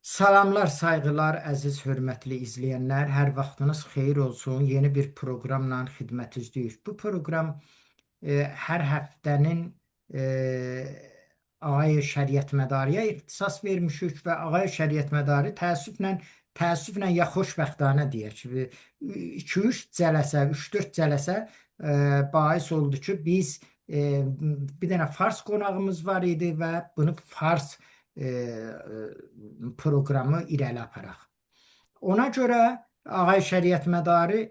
Salamlar, sayğılar, əziz, hörmətli izləyənlər. Hər vaxtınız xeyir olsun. Yeni bir proqramla xidmətinizdəyik. Bu proqram hər həftənin e, Ağay Şəriətmədarıya ixtisas vermişik və Ağay Şəriətmədarı təəssüflə ya xoşbəxtanə deyək ki, 2-3 cələsə, 3-4 cələsə bais oldu ki, biz bir dənə fars qonağımız var idi və bunu fars proqramı irəli aparaq. Ona görə Ağay Şəriətmədarı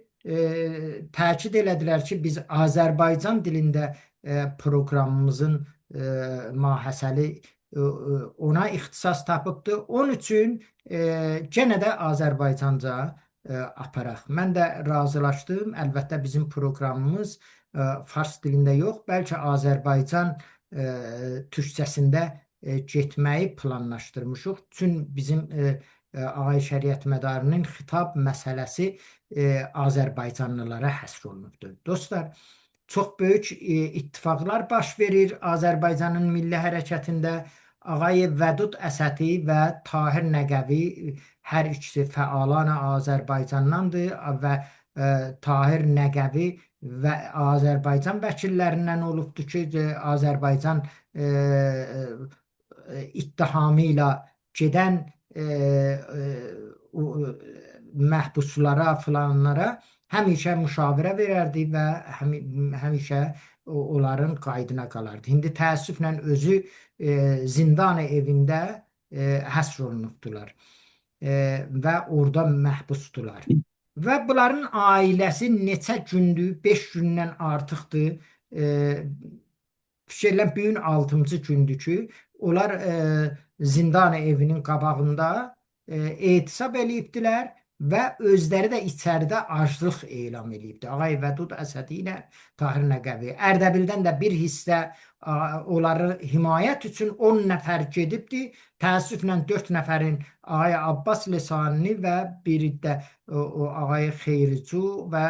təkid elədilər ki, biz Azərbaycan dilində proqramımızın mahəsəli ona ixtisas tapıbdır. Onun üçün yenə də Azərbaycanca aparaq. Mən də razılaşdım. Əlbəttə bizim proqramımız fars dilində yox, bəlkə Azərbaycan türkcəsində getməyi planlaşdırmışıq. Çün bizim Ağay Şəriətmədarının xitab məsələsi Azərbaycanlılara həsr olunubdur. Dostlar, çox böyük ittifaqlar baş verir Azərbaycanın milli hərəkətində. Ağayev Vədud Əsədi və Tahir Nəqəvi hər ikisi fəalanə Azərbaycandandır və Tahir Nəqəvi və Azərbaycan vəkillərindən olubdur ki, Azərbaycan ittihamı ilə gedən məhbuslara, filanlara həmişə müşavirə verərdi və həmişə onların qaydına qalardı. İndi təəssüflə özü zindan evində həsr olunubdular və orada məhbusdular. Və bunların ailəsi neçə gündür, 5 gündən artıqdır. Fikirlən bugün 6-cı gündür ki, onlar zindan evinin qabağında etisab eləyibdilər və özləri də içəridə aclıq elan eləyibdi. Ağay Vədud Əsədi ilə Tahir Nəqəvi. Ərdəbildən də bir hissə onları himayət üçün 10 nəfər gedibdi. Təəssüflə 4 nəfərin Ağay Abbas Lesanini və biri də Ağay Xeyricu və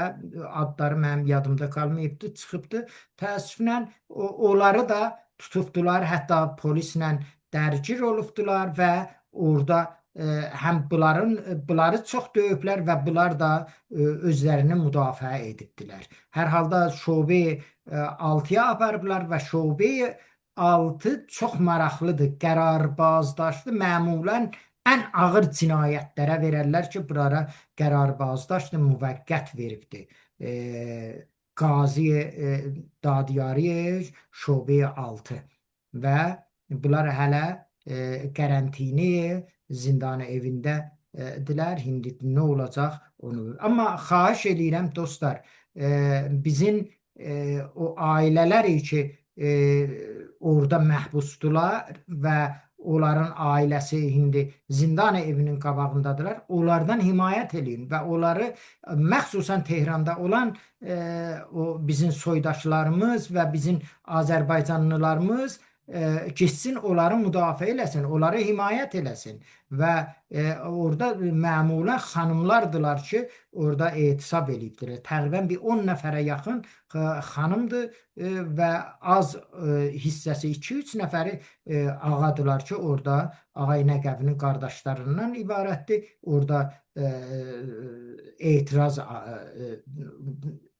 adları mənim yadımda qalmayıbdı, çıxıbdı. Təəssüflə onları da tutubdular, hətta polislə dərgir olubdular və orada həm bunları çox döyüblər və bunlar da özlərini müdafiə edibdilər. Hər halda şöbə 6-ya aparıblar və şöbə 6 çox maraqlıdır, qərarbazdaşlı, məmulən ən ağır cinayətlərə verərlər ki, bunlara qərarbazdaşlı müvəqqət veribdir. Qazi Dadiyari şöbə 6 və bunlar hələ qarantini zindan evindədirlər. İndi nə olacaq onu. Amma xahiş edirəm dostlar, bizim o ailələri ki orada məhbusdular və onların ailəsi indi zindan evinin qabağındadırlar. Onlardan himayət eləyin və onları məxsusən Tehranda olan o bizim soydaşlarımız və bizim Azərbaycanlılarımız getsin, onları müdafiə eləsin, onları himayət eləsin və orada məmulən xanımlardılar ki, orada etisab eləyibdir. Təqribən bir 10 nəfərə yaxın xanımdır və az hissəsi 2-3 nəfəri ağadılar ki, orada Ağay Nəqəvinin qardaşlarından ibarətdir. Orada etiraz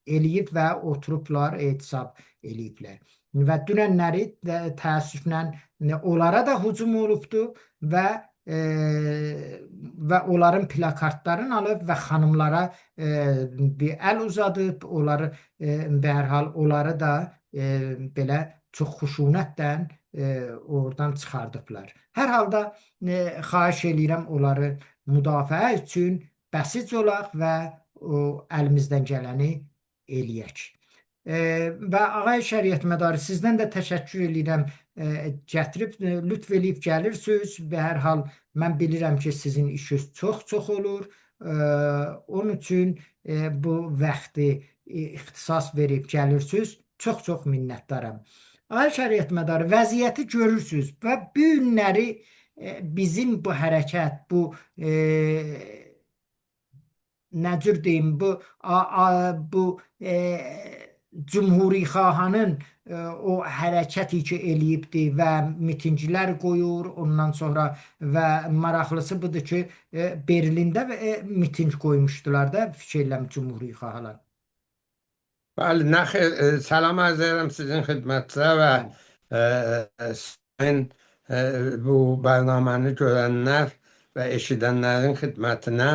eləyib və oturublar, etisab eləyiblər. Və dünənləri təəssüflə onlara da hücum olubdu və onların plakartlarını alıb və xanımlara bir əl uzadıb, onları bərhal onları da belə çox xuşunətlə oradan çıxardıblar. Hər halda xahiş edirəm onları müdafiə üçün bəsiz olaq və əlimizdən gələni eləyək. Və Ağay Şəriətmədarı, sizdən də təşəkkür edirəm, gətirib, lütf eləyib gəlirsiniz və hər hal mən bilirəm ki, sizin işiniz çox olur. Onun üçün bu vaxtı ixtisas verib gəlirsiniz. Çox minnətdaram. Ağay Şəriətmədarı, vəziyyəti görürsünüz və bu günləri bizim bu hərəkət, bu nə cür deyim, bu Cumhurixahanın o hərəkət ki eləyibdi və mitinglər qoyur, ondan sonra və maraqlısı budur ki, Berlində miting qoymuşdular da fikirləm Cümhuri Xahalar. بله نه سلام عرض ederim sizin xidmətinizə və Bəli. sayın bu bərnaməni görənlər və eşidənlərin xidmətinə.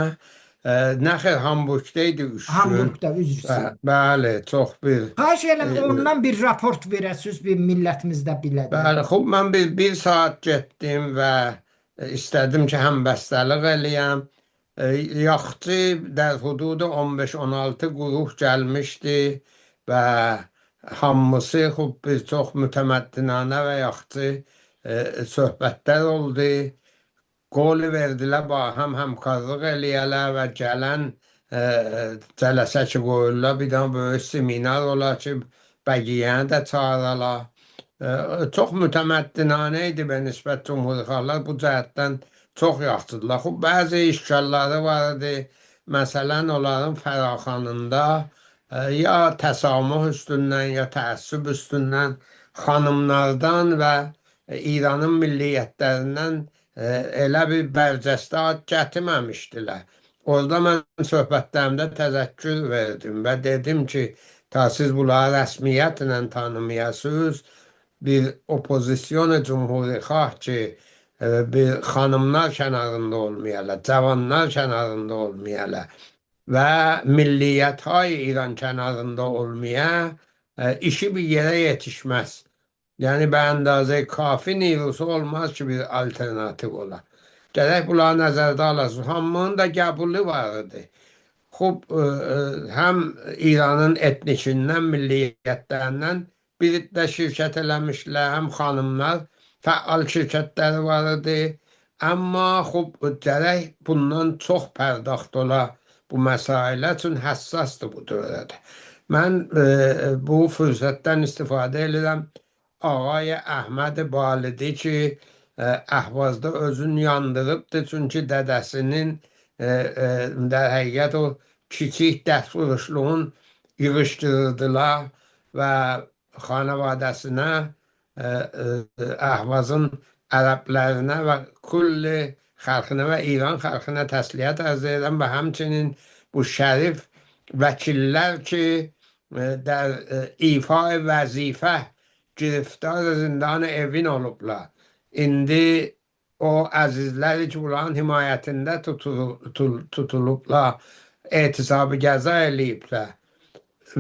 Nə xeyr, Hamburqda idi 3 gün. Hamburqda üzr istəyirəm. Bəli, çox bir Xahiş edirəm e, ondan bir raport verəsiniz, bir millətimizdə bilədə. bəli, xub mən bir saat getdim və istədim ki, həmbəstəlik eləyəm. Yaxçı در حدود 15-16 گروه gəlmişdi və hamısı xub bir çox mütəməddinanə və yaxçı söhbətlər oldu. Qol verdilər ba həm həmkarlıq eləyələr və gələn cələsə ki qoyurlar, bir dənə böyük seminar olar ki, bəqiyyəni də çağıralar. Çox mütəməddinanə idi və nisbət cümhurixahlar bu cəhətdən çox yaxşıdırlar. Xub bəzi işgalları var idi. Məsələn, onların fəraxanında ya təsamuh üstündən ya təəssüb üstündən xanımlardan və İranın milliyyətlərindən elə bir bərcəstə ad gətirməmişdilər. Orada mən söhbətlərimdə təzəkkür verdim və dedim ki, ta siz bunları rəsmiyyətlə tanımayasınız, bir opozisyon cumhurixah ki bir xanımlar kənarında olmayalar, cavanlar kənarında olmayalar və milliyyət-های İran kənarında olmaya işi bir yerə yetişməz. Yəni bə əndazə kafi nüfusu olmaz ki bir alternativ ola. Gərək bunları nəzərdə alasınız. Hamının da qəbulü var idi. Xub həm İranın etnikindən, milliyyətlərindən biri də şirkət eləmişlər, həm xanımlar fəal şirkətləri var idi. Amma xub gərək bundan çox pərdaxt ola bu məsailə üçün həssasdır bu dövrədə. Mən bu fürsətdən istifadə edirəm. Ağay Əhməd Balidi ki, Əhvazda özünü yandırıbdır, çünki dədəsinin در həqiqət o kiçik dəstvuruşluğun yığışdırırdılar və xanavadəsinə, Əhvazın ərəblərinə və kulli xalqına və İran xalqına təsliyyət arz edirəm və həmçinin bu şərif vəkillər ki, در ایفای وظیفه گرفتار زندان اوین olublar. İndi o əzizlər ki, buranın himayətində tutulublar, etisabı qəza eləyiblər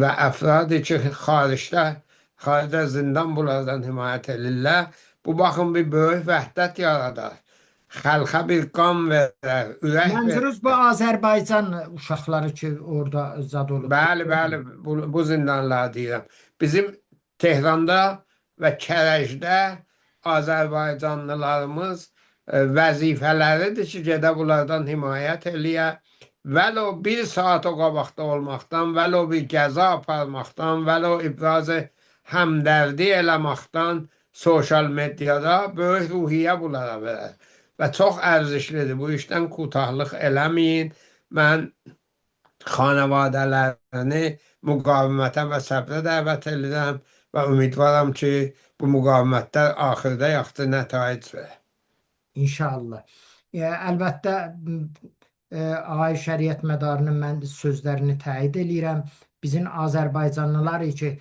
və əfradı ki, xaricdə zindan bunlardan himayət edirlər. Bu baxın bir böyük vəhdət yaradar. Xalqa bir qan verər, ürək Məncuruz bu verər. Azərbaycan uşaqları ki, orada zad olubdur. Bəli, bəli, bu zindanlar deyirəm. Bizim Tehranda və Kərəcdə Azərbaycanlılarımız vəzifələridir ki, gedə bunlardan himayət eləyə. Vəlo bir saat o qabaqda olmaqdan, vəlo bir qəza aparmaqdan, vəlo ibrazı həmdərdi eləməkdən sosial medyada böyük ruhiyyə bunlara verər. Və çox ərzişlidir. Bu işdən qutahlıq eləməyin. Mən xanavadələrini müqavimətə və səbrə dəvət edirəm və ümidvaram ki, bu müqavimətlər axırda yaxşı nətayic verir. İnşallah. Əlbəttə ağay şəriət mədarının mən sözlərini təyid eləyirəm. Bizim Azərbaycanlılar ki,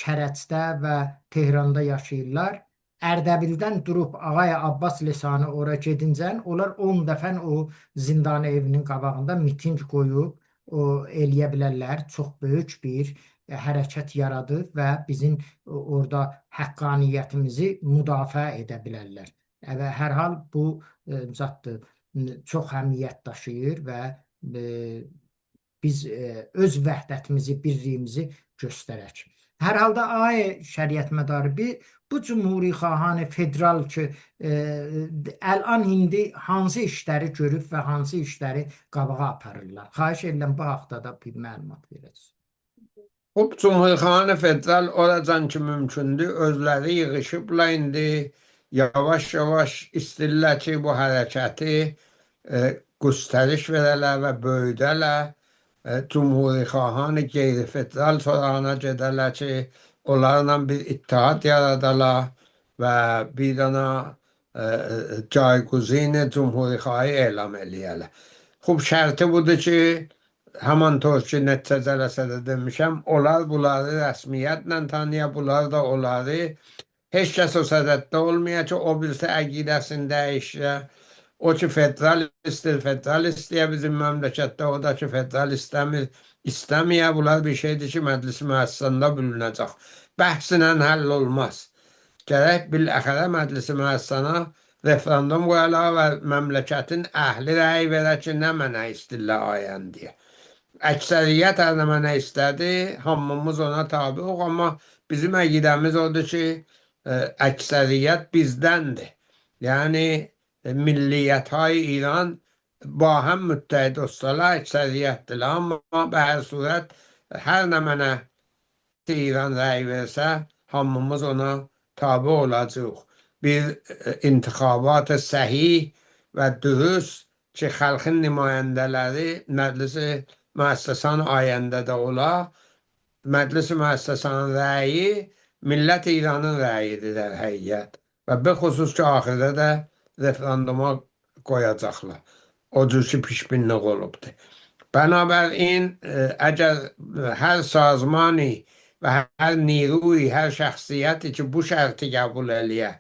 Kərəcdə və Tehranda yaşayırlar. Ərdəbildən durub ağay Abbas Lesanı ora gedincən, onlar 10 dəfən o zindan evinin qabağında miting qoyub, o eləyə bilərlər. Çox böyük bir hərəkət yaradıb və bizim orada həqqaniyyətimizi müdafiə edə bilərlər. Və hər hal bu zatdır, çox əhəmiyyət daşıyır və biz öz vəhdətimizi, birliyimizi göstərək. Hər halda ay şəriət mədarı bu cümhurixahanə federal ki, əlan indi hansı işləri görüb və hansı işləri qabağa aparırlar. Xahiş edirəm bu haqda da bir məlumat verəsiniz. Bu Cumhurixanə Federal oracan ki mümkündür, özləri yığışıblar indi yavaş-yavaş istəyirlər ki, bu hərəkəti göstəriş verələr və böyüdələr. Cumhurixahanə qeyri-federal sorağına gedələr ki, onlarla bir ittihad yaradalar və bir dana Cayguzin Cumhurixahı elan eləyərlər. Xub şərti budur ki, həmantor ki, neçə cələsədə demişəm, onlar bunları rəsmiyyətlə tanıya, bunlar da onları heç kəs o sədəddə olmaya ki, o bilsə əqidəsini dəyişə. O ki federalistdir, federal istəyə bizim məmləkətdə, o da ki federal istəmir, istəməyə. Bunlar bir şeydir ki, məclis müəssisəsində bölünəcək. Bəhslə həll olmaz. Gərək biləxərə məclis müəssisəsinə referendum qoyarlar və məmləkətin əhli rəy verər ki, nə mənə istəyirlər ayən deyə. Əksəriyyət hər nə mənə istədi, hamımız ona tabiıq, amma bizim əqidəmiz odur ki, əksəriyyət bizdəndir. Yəni milliyyət-های İran با هم müttəhid olsalar əksəriyyətdirlər, amma bə hər surət hər nə mənə İran rəy versə, hamımız ona tabi olacaq. Bir intixabat səhih və dürüst ki, xalqın nümayəndələri məclisi müəssisənin ayəndə də ola, məclisi müəssisənin rəyi millət İranın rəyidir در həqiqət. Və bixüsus ki, axirdə də referenduma qoyacaqlar. O cür ki, pişbinlik olubdur. Bənabərin, əgər hər sazmani və hər niruy, hər şəxsiyyəti ki, bu şərti qəbul eləyə,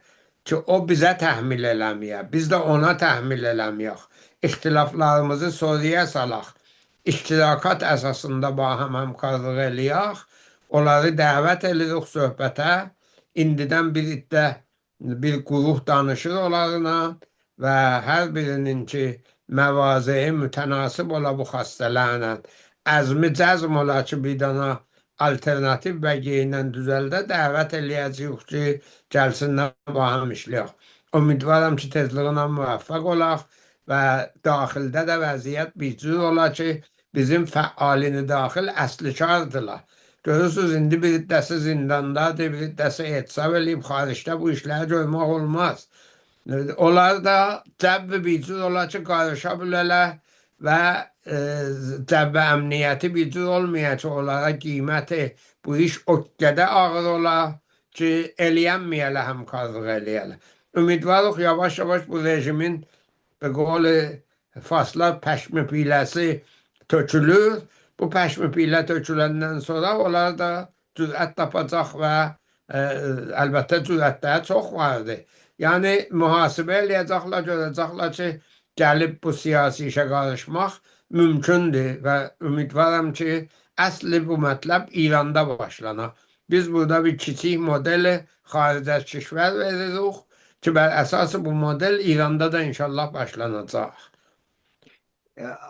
ki, o bizə təhmil eləməyə, biz də ona təhmil eləməyək, ixtilaflarımızı soruya salaq, iştirakat əsasında bahəm həmkarlıq eləyək, onları dəvət edirik söhbətə, indidən bir quruq danışır onlarla və hər birinin ki, məvaziyi mütənasib ola bu xəstələrlə, əzmi cəzm ola ki, bir dana alternativ bəgi ilə düzəldə dəvət eləyəcəyik ki, gəlsinlər bahəm işləyək. Ümidvaram ki, tezliğinə müvəffəq olaq və daxildə də vəziyyət bir cür ola ki, bizim fəalini daxil əslikardırlar. Görürsünüz, indi bir iddəsi zindandadır, bir iddəsi etisab eləyib, xaricdə bu işləri görmək olmaz. Onlar da cəbbi bir cür ola ki, qarışa bilərlər və cəbbi əmniyyəti bir cür olmaya ki, onlara qiyməti bu iş o qədər ağır ola ki, eləyənməyələ həmkarlıq eləyələ. Ümidvarıq yavaş-yavaş bu rejimin به قول فاصله پشم پیلسی tökülür. Bu pəşmi pilə töküləndən sonra onlar da cürət tapacaq və əlbəttə cürətləri çox vardır. Yəni mühasibə eləyəcəklər, görəcəklər ki, gəlib bu siyasi işə qarışmaq mümkündür və ümidvaram ki, əsli bu mətləb İranda başlanır. Biz burada bir kiçik modeli xaricə kişvər veririk ki, bər əsası bu model İranda da inşallah başlanacaq.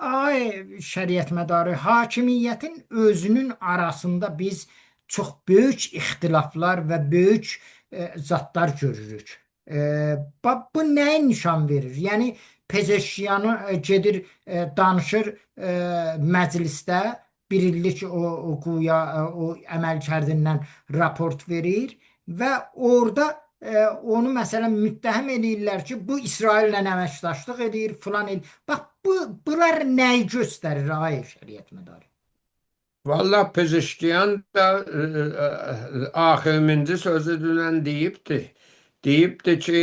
Ay şəriətmədarı, hakimiyyətin özünün arasında biz çox böyük ixtilaflar və böyük zatlar görürük. Bu nəyə nişan verir? Yəni Pezeşkiyanı gedir, danışır məclisdə, bir illik o güya o əməlkərdindən raport verir və orada onu məsələn müttəhim eləyirlər ki, bu İsraillə əməkdaşlıq edir, filan edir. Bax, bunlar nəyi göstərir, ay şəriətmədarı? Vallahi Pezeşkiyan da axırıncı sözü dünən deyibdi. Deyibdi ki,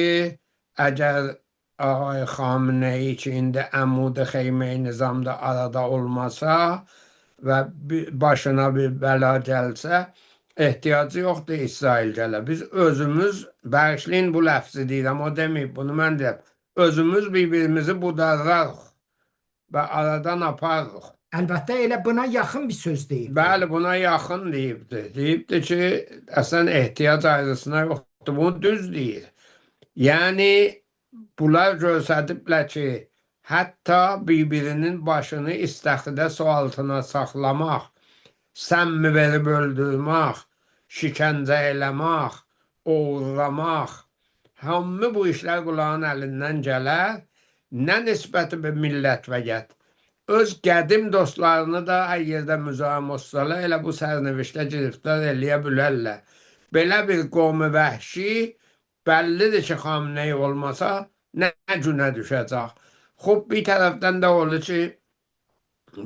əgər Ağay Xameneyi ki, indi əmud-i xeyme-i nizamda arada olmasa və başına bir bəla gəlsə, ehtiyacı yoxdur İsrail gələ. Biz özümüz, bağışlayın bu ləfzi deyirəm, o deməyib, bunu mən deyəm. Özümüz bir-birimizi budarlarıq və aradan aparırıq. Əlbəttə elə buna yaxın bir söz deyib. Bəli, buna yaxın deyibdi. Deyibdi ki, əslən ehtiyac ayrısına yoxdur. Bunu düz deyir. Yəni, bunlar göstəriblər ki, hətta bir-birinin başını istəxidə su altına saxlamaq, səmmi verib öldürmək, şikəncə eləmək, oğurlamaq, hamı bu işlər qulağın əlindən gələr, nə nisbəti bir millət vəqət. Öz qədim dostlarını da hər yerdə müzahim olsalar, elə bu sərnivişdə giriftar eləyə bilərlər. Belə bir qovmi vəhşi bəllidir ki, Xameneyi olmasa nə günə düşəcək. Xub bir tərəfdən də olur ki,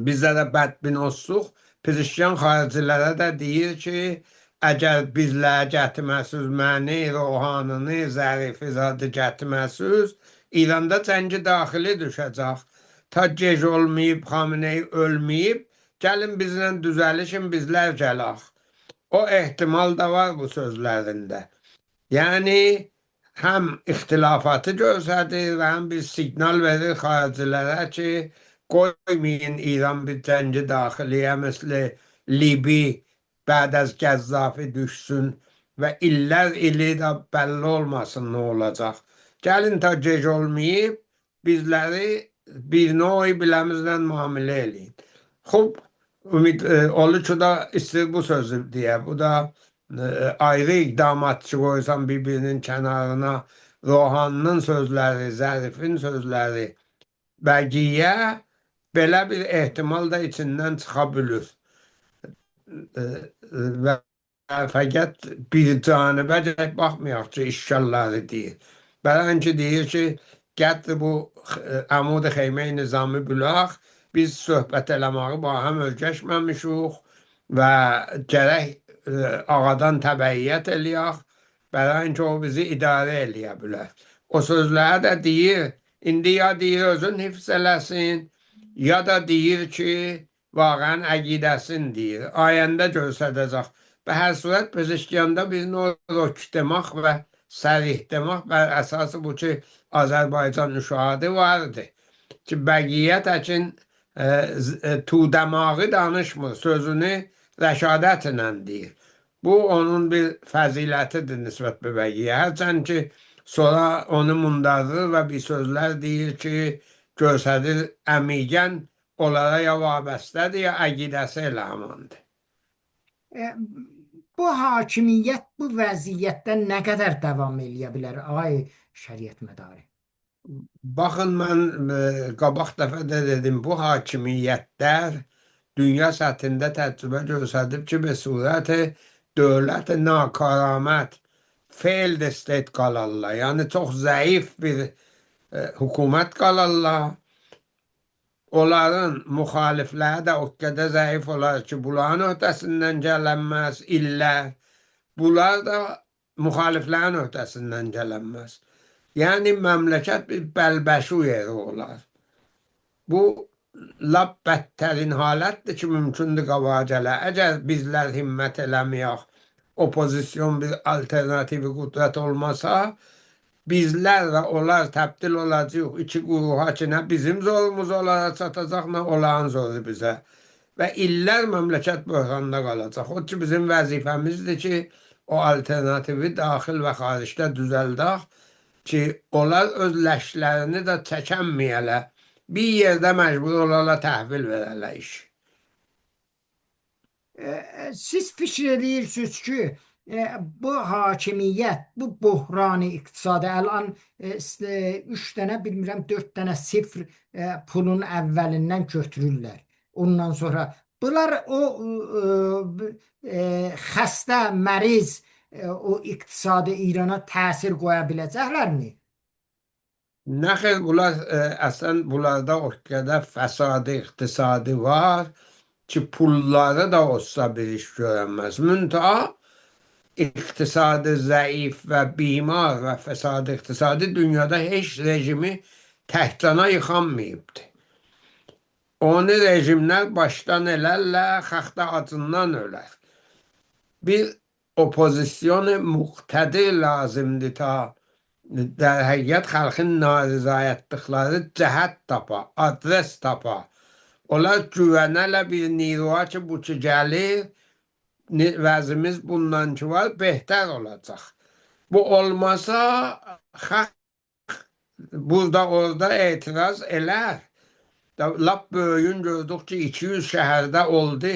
bizə də bədbin olsuq, Pezeşkiyan xaricilərə də deyir ki, əgər bizlər gətirməsiz məni, ruhanını, zərifi zadı gətirməsiz, İranda cəngi daxili düşəcək. Ta gec olmayıb, Xamenei ölməyib, gəlin bizlə düzəlişin, bizlər gələk. O ehtimal da var bu sözlərində. Yəni, həm ixtilafatı göstərir və həm bir siqnal verir xaricilərə ki, qoymayın İran bir cəngi daxiliyə, misli Libi, bəd az Qəzzafi düşsün və illər ili də bəlli olmasın nə olacaq. Gəlin ta gec olmayıb, bizləri bir növ biləmizlə müamilə eləyin. Xub, olur ki da istəyir bu sözü deyə, bu da ayrı iqdamatçı qoysan bir-birinin kənarına, Rohanının sözləri, Zərifin sözləri, Bəqiyyə belə bir ehtimal da içindən çıxa bilir. Və fəqət bir canibə gələk baxmayaq ki, işgalları deyir. Bələn ki, deyir ki, qədr bu əmud xeymə nizami bülaq, biz söhbət eləməyi ba həm ölkəşməmişik və gərək ağadan təbəiyyət eləyək, bələn ki, o bizi idarə eləyə bilər. O sözləri də deyir, indi ya deyir özün hifz eləsin, ya da deyir ki, vaqən əqidəsin deyir. Ayəndə göstərəcək. Və hər surət Pezeşkiyanda bir rok demək və sərih demək və əsası bu ki, Azərbaycan müşahidə vardı. Ki, bəqiyyət əkin tudəmağı danışmır, sözünü rəşadətlə deyir. Bu, onun bir fəzilətidir nisbət bir bəqiyyə. Hərçənd ki, sonra onu mundarır və bir sözlər deyir ki, göstərir əmigən onlara ya vabəstədir, ya əqidəsi elə hamandır. Bu hakimiyyət bu vəziyyətdə nə qədər davam eləyə bilər, ay şəriət mədarı? Baxın, mən qabaq dəfə də dedim, bu hakimiyyətlər dünya səthində təcrübə göstərib ki, bir surət dövlət nakaramət, failed state qalarlar. Yəni, çox zəif bir hökumət qalarlar. Onların müxalifləri də o qədər zəif olar ki, bunların öhdəsindən gələnməz, illər. Bunlar da müxaliflərin öhdəsindən gələnməz. Yəni, məmləkət bir bəlbəşu yeri olar. Bu, lap bədtərin halətdir ki, mümkündür qabağa gələ. Əgər bizlər himmət eləməyək, opozisyon bir alternativi qüdrət olmasa, bizlər və onlar təbdil olacaq iki quruha ki, nə bizim zorumuz onlara çatacaq, nə onların zoru bizə. Və illər məmləkət böhranda qalacaq. O ki, bizim vəzifəmizdir ki, o alternativi daxil və xaricdə düzəldək ki, onlar öz ləşlərini də çəkənməyələ, bir yerdə məcbur olarla təhvil verələ iş. Siz fikir edirsiniz ki, bu hakimiyyət, bu buhranı iqtisadi, əlan 3 dənə, bilmirəm 4 dənə sifr pulun əvvəlindən götürürlər. Ondan sonra bunlar o xəstə, məriz, o iqtisadi İrana təsir qoya biləcəklərmi? Nə xeyr, bunlar əslən bunlarda o qədər fəsadı iqtisadi var ki, pulları da olsa bir iş görənməz. Müntəha iqtisadi zəif və bimar və fəsadı iqtisadi dünyada heç rejimi təhcana yıxanmayıbdır. Onu rejimlər başdan elərlər, xalq da acından ölər. Bir opozisyon muqtədir lazımdır ta در həqiqət xalqın narizayətlikləri cəhət tapa, adres tapa. Onlar güvənələ bir niruğa ki, bu ki gəlir, vəzimiz bundan ki var, behtər olacaq. Bu olmasa, xalq burada orada etiraz elər. Lap böyüyün gördük ki, 200 şəhərdə oldu.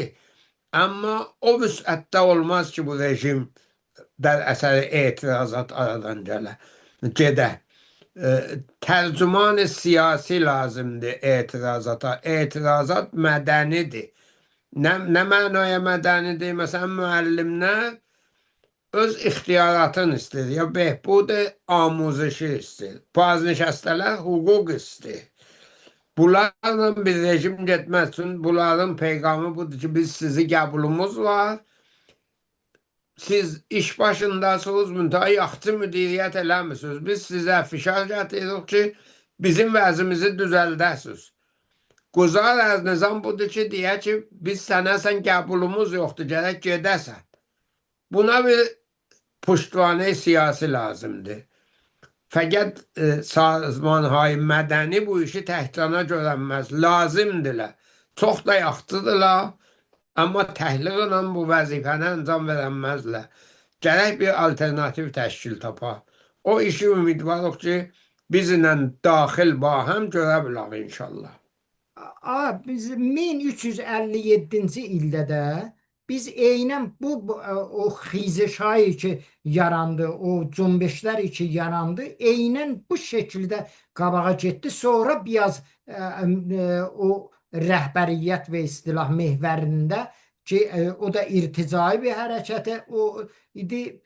Amma o vüsətdə olmaz ki, bu rejim در əsəri etirazat aradan gedə. Tərcüman siyasi lazımdır etirazata. Etirazat mədənidir. Nə mənaya mədənidir? Məsələn, müəllimlər öz ixtiyaratını istəyir. Ya behbud amuzişi istəyir. Baznişəstələr hüquq istəyir. Bunlarla bir rejim getməz üçün bunların peyğamı budur ki, biz sizi qəbulumuz var. siz iş başındasınız, müntəha yaxşı müdiriyyət eləmirsiniz. Biz sizə fişar gətiririk ki, bizim vəzimizi düzəldəsiniz. Quzar az nizam budur ki, deyə ki, biz sənəsən qəbulumuz yoxdur, gərək gedəsən. Buna bir puştvanə siyasi lazımdır. Fəqət sazmanهای mədəni bu işi təhcana görənməz. Lazımdırlar. Çox da yaxşıdırlar. Amma təhliqlə bu vəzifəni ancam verənməzlər. Gərək bir alternativ təşkil tapa. O işi ümidvarıq ki, bizlə daxil bahəm görə bilək inşallah. Biz 1357-ci ildə də biz eynən o xizişayı ki yarandı, o cümbüşlər ki yarandı, eynən bu şəkildə qabağa getdi. Sonra biraz o rəhbəriyyət və istilah mehvərində ki o da irticai bir hərəkətə o idi,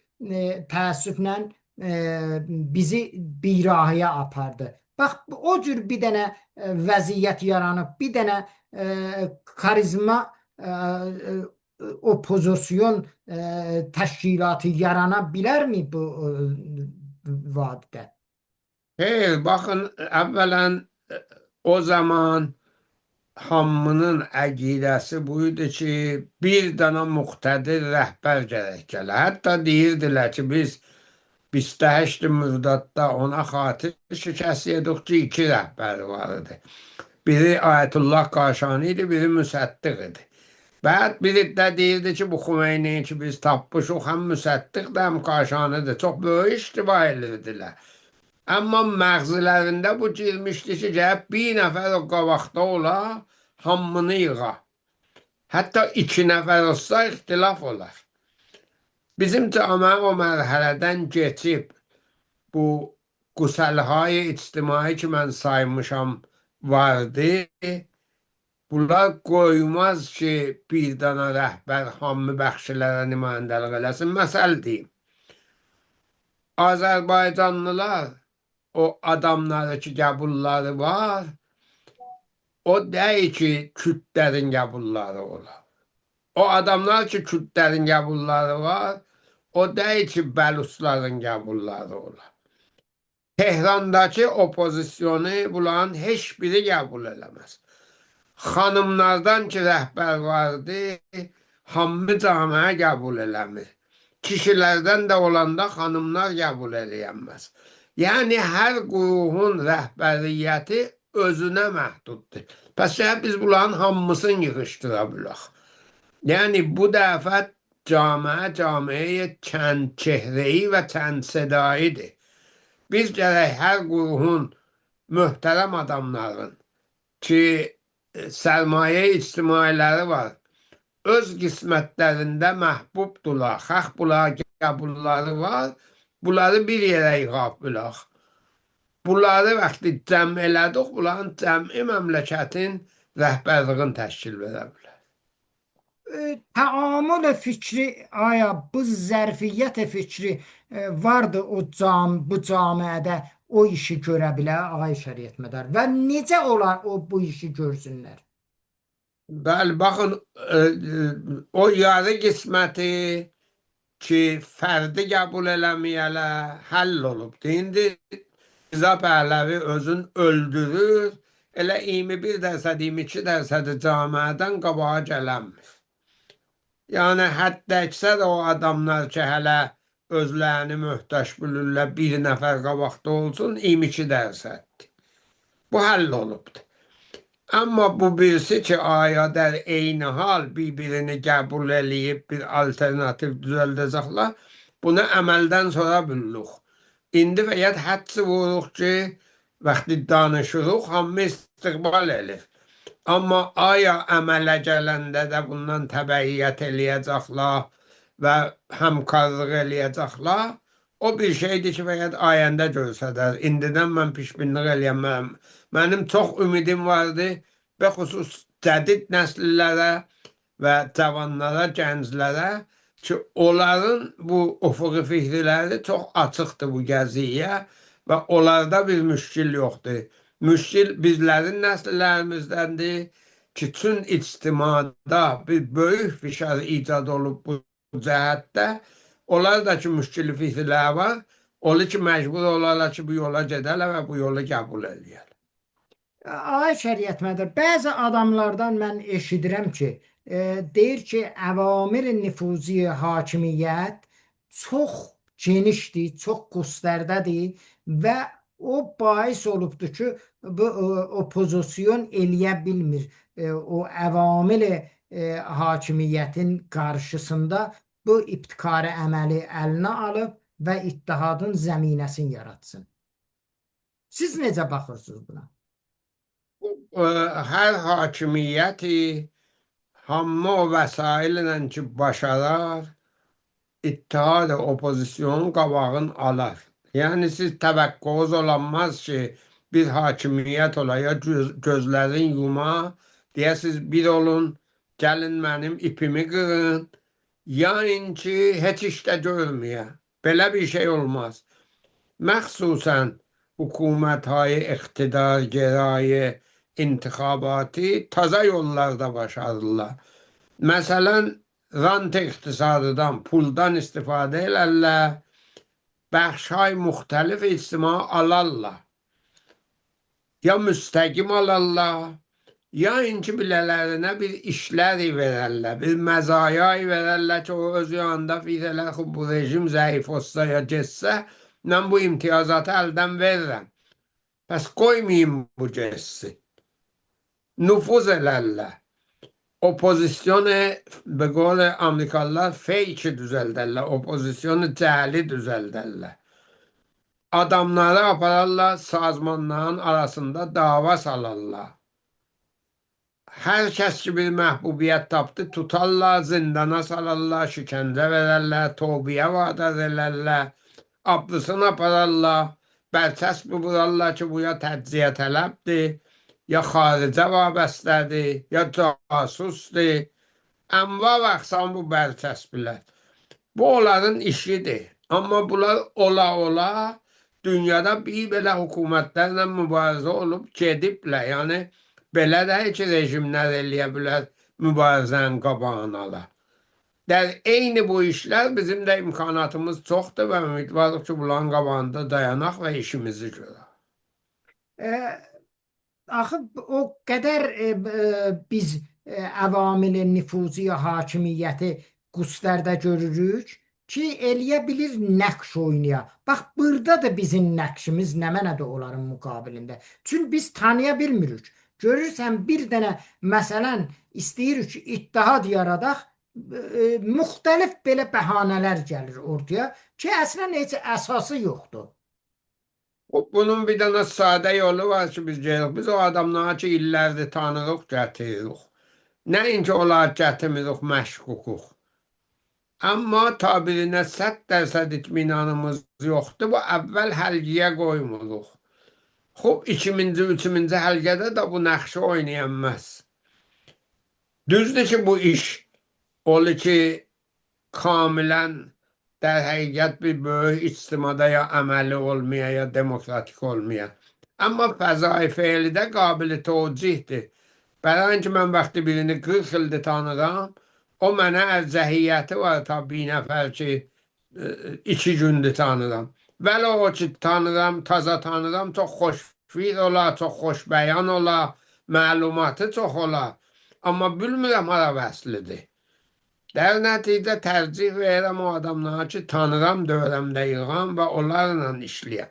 təəssüflə bizi birahəyə apardı. Bax, o cür bir dənə vəziyyət yaranıb, bir dənə karizma opozisyon təşkilatı yarana bilərmi bu vadidə? Xeyr, baxın, əvvələn o zaman hamının əqidəsi bu idi ki, bir dənə müqtədir rəhbər gərək gələ. Hətta deyirdilər ki, biz 28 mürdadda ona xatir şikəst yedik ki, 2 rəhbəri var idi. Biri Ayətullah Qaşani idi, biri Müsəddiq idi. Bəd biri də deyirdi ki, bu Xümeyniyi ki, biz tapmışıq, həm Müsəddiq də, həm Qaşanidir. Çox böyük iştiba edirdilər. Amma məğzilərində bu girmişdi ki, gəlib bir nəfər o qabaqda ola, hamını yığa. Hətta 2 nəfər olsa ixtilaf olar. Bizim cəmiə o mərhələdən keçib bu qüsəlhay ictimai ki, mən saymışam vardı. Bunlar qoymaz ki, bir dana rəhbər hamı bəxşilərə nümayəndəlik eləsin. Məsəl deyim, Azərbaycanlılar o adamları ki, qəbulları var, o deyil ki, kürdlərin qəbulları olar. O adamlar ki, kürdlərin qəbulları var, o deyil ki, bəlusların qəbulları olar. Tehrandakı opozisyonu bunların heç biri qəbul eləməz. Xanımlardan ki, rəhbər vardı, hamı camiə qəbul eləmir. Kişilərdən də olanda xanımlar qəbul eləyənməz. Yəni, hər qurulun rəhbəriyyəti özünə məhduddur. Pəs biz bunların hamısını yığışdıra bilək. Yəni, bu dəfə camiə çənd çehreyi və çənd sedaidir. Biz gərək hər qurulun möhtərəm adamların ki, sərmayə ictimailəri var, öz qismətlərində məhbubdurlar, xalq bunlar qəbulları var, bunları bir yerə yığaq bilək. Bunları vaxtı cəm elədik, bunların cəmi məmləkətin rəhbərliğini təşkil verə bilər. Təamül fikri, aya bu zərfiyyət fikri vardı bu camiədə o işi görə bilər, ağay Şəriət Mədar, və necə olar o bu işi görsünlər? Bəli, baxın, o yarı qisməti ki, fərdi qəbul eləməyələ həll olubdur. İndi Rza Pəhləvi özün öldürür, elə 21%, 22% camiədən qabağa gələnmir. Yəni, hətta əksər o adamlar ki, hələ özlərini möhtaç bilirlər, bir nəfər qabaqda olsun, 22%. Bu həll olubdur. Amma bu birisi ki, ayələr eyni hal bir-birini qəbul eləyib bir alternativ düzəldəcəklər, bunu əməldən sonra bilirik. İndi fəqət hədsi vuruq ki, vaxtı danışırıq, hamı istiqbal edir. Amma aya əmələ gələndə də bundan təbəiyyət eləyəcəklər və həmkarlıq eləyəcəklər, o bir şeydir ki, fəqət ayəndə görsədər. İndidən mən pişbinlik eləyəm. Mənim çox ümidim vardı və xüsus cədid nəsillərə və cavanlara, gənclərə ki, onların bu ufuqi fikirləri çox açıqdır bu gəziyə və onlarda bir müşkil yoxdur. Müşkil bizlərin nəsillərimizdəndir ki, çün ictimada bir böyük fişar icad olub bu cəhətdə Onlar da ki, müşkil fikirlər var. Olur ki, məcbur olarlar ki, bu yola gedərlər və bu yolu qəbul edirlər. Ay şəriətmədir. Bəzi adamlardan mən eşidirəm ki, deyir ki, əvamir nüfuzi hakimiyyət çox genişdir, çox qüstərdədir və o bais olubdur ki, bu opozisiyon eləyə bilmir. O əvamil hakimiyyətin qarşısında bu ibtikarı əməli əlinə alıb və ittihadın zəminəsini yaratsın. Siz necə baxırsınız buna? Hər hakimiyyəti hamma o vəsaillə ki, başarar, ittihad opozisyonun qabağını alar. Yəni siz təvəqqünüz olanmaz ki, bir hakimiyyət ola, ya gözlərin yuma, deyəsiz bir olun, gəlin mənim ipimi qırın, yəni ki, heç işdə görməyə. Belə bir şey olmaz. Məxsusən hükümet-های iqtidargərayı intixabatı taza yollarda başarırlar. Məsələn, rant iqtisadından, puldan istifadə elərlər, bəxşay müxtəlif ictimai alarlar. Ya müstəqim alarlar, ya inki bilələrinə bir işlər verərlər, bir məzayay verərlər ki, o öz yanında fikirlər, bu rejim zəif olsa ya getsə, mən bu imtiyazatı əldən verirəm. Pəs qoymayayım bu getsin. Nüfuz elərlər. Opozisyonu, be qol Amerikalılar, fake düzəldərlər, opozisyonu cəhli düzəldərlər. Adamları apararlar, sazmanların arasında dava salarlar. Hər kəs ki bir məhbubiyyət tapdı, tutarlar, zindana salarlar, şikəncə verərlər, tobiyə vadar elərlər, ablısını apararlar, bərçəsb vurarlar ki, bu ya təcziyə tələbdir, ya xaricə vabəstədir, ya casusdur. Ənvar əqsam bu bərçəsblər. Bu onların işidir. Amma bunlar ola dünyada bir belə hökumətlərlə mübarizə olub gediblər. Yəni belə deyil ki, rejimlər eləyə bilər mübarizənin qabağını ala. Eyni bu işlər bizim də imkanatımız çoxdur və ümidvarıq ki, bunların qabağında dayanaq və işimizi görək. Axı o qədər biz əvamil nüfuzi hakimiyyəti qüstərdə görürük ki, eləyə bilir nəqş oynaya. Bax, burada da bizim nəqşimiz nə mənədir onların müqabilində. Çünki biz tanıya bilmirik. Görürsən, bir dənə məsələn istəyirik ki, ittihad yaradaq, müxtəlif belə bəhanələr gəlir ortaya ki, əslən heç əsası yoxdur. Bunun bir dənə sadə yolu var ki, biz o adamlara ki, illərdir tanırıq, gətiririk. Nəinki onlar gətirmirik, məşququq. Amma tabirinə 100% itminanımız yoxdur, bu əvvəl həlgiyə qoymuruq. Xub, 2000-ci, 3-cü həlgədə də bu nəxşi oynayənməz. Düzdür ki, bu iş olur ki, kamilən der həqiqət bir böyük ictimada ya əməli olmaya, ya demokratik olmaya. Amma fəzai feilidə qabili tövcihdir. Bələn ki, mən vaxtı birini 40 ildir tanıram, o mənə ərzəhiyyəti var ta bir nəfər ki, 2 gündür tanıram. Vəli o ki, tanıram, taza tanıram, çox xoşfir ola, çox xoşbəyan ola, məlumatı çox ola. Amma bilmirəm hara vəslidir. Dər nəticə tərcih verirəm o adamlara ki, tanıram, dövrəmdə yığam və onlarla işləyəm.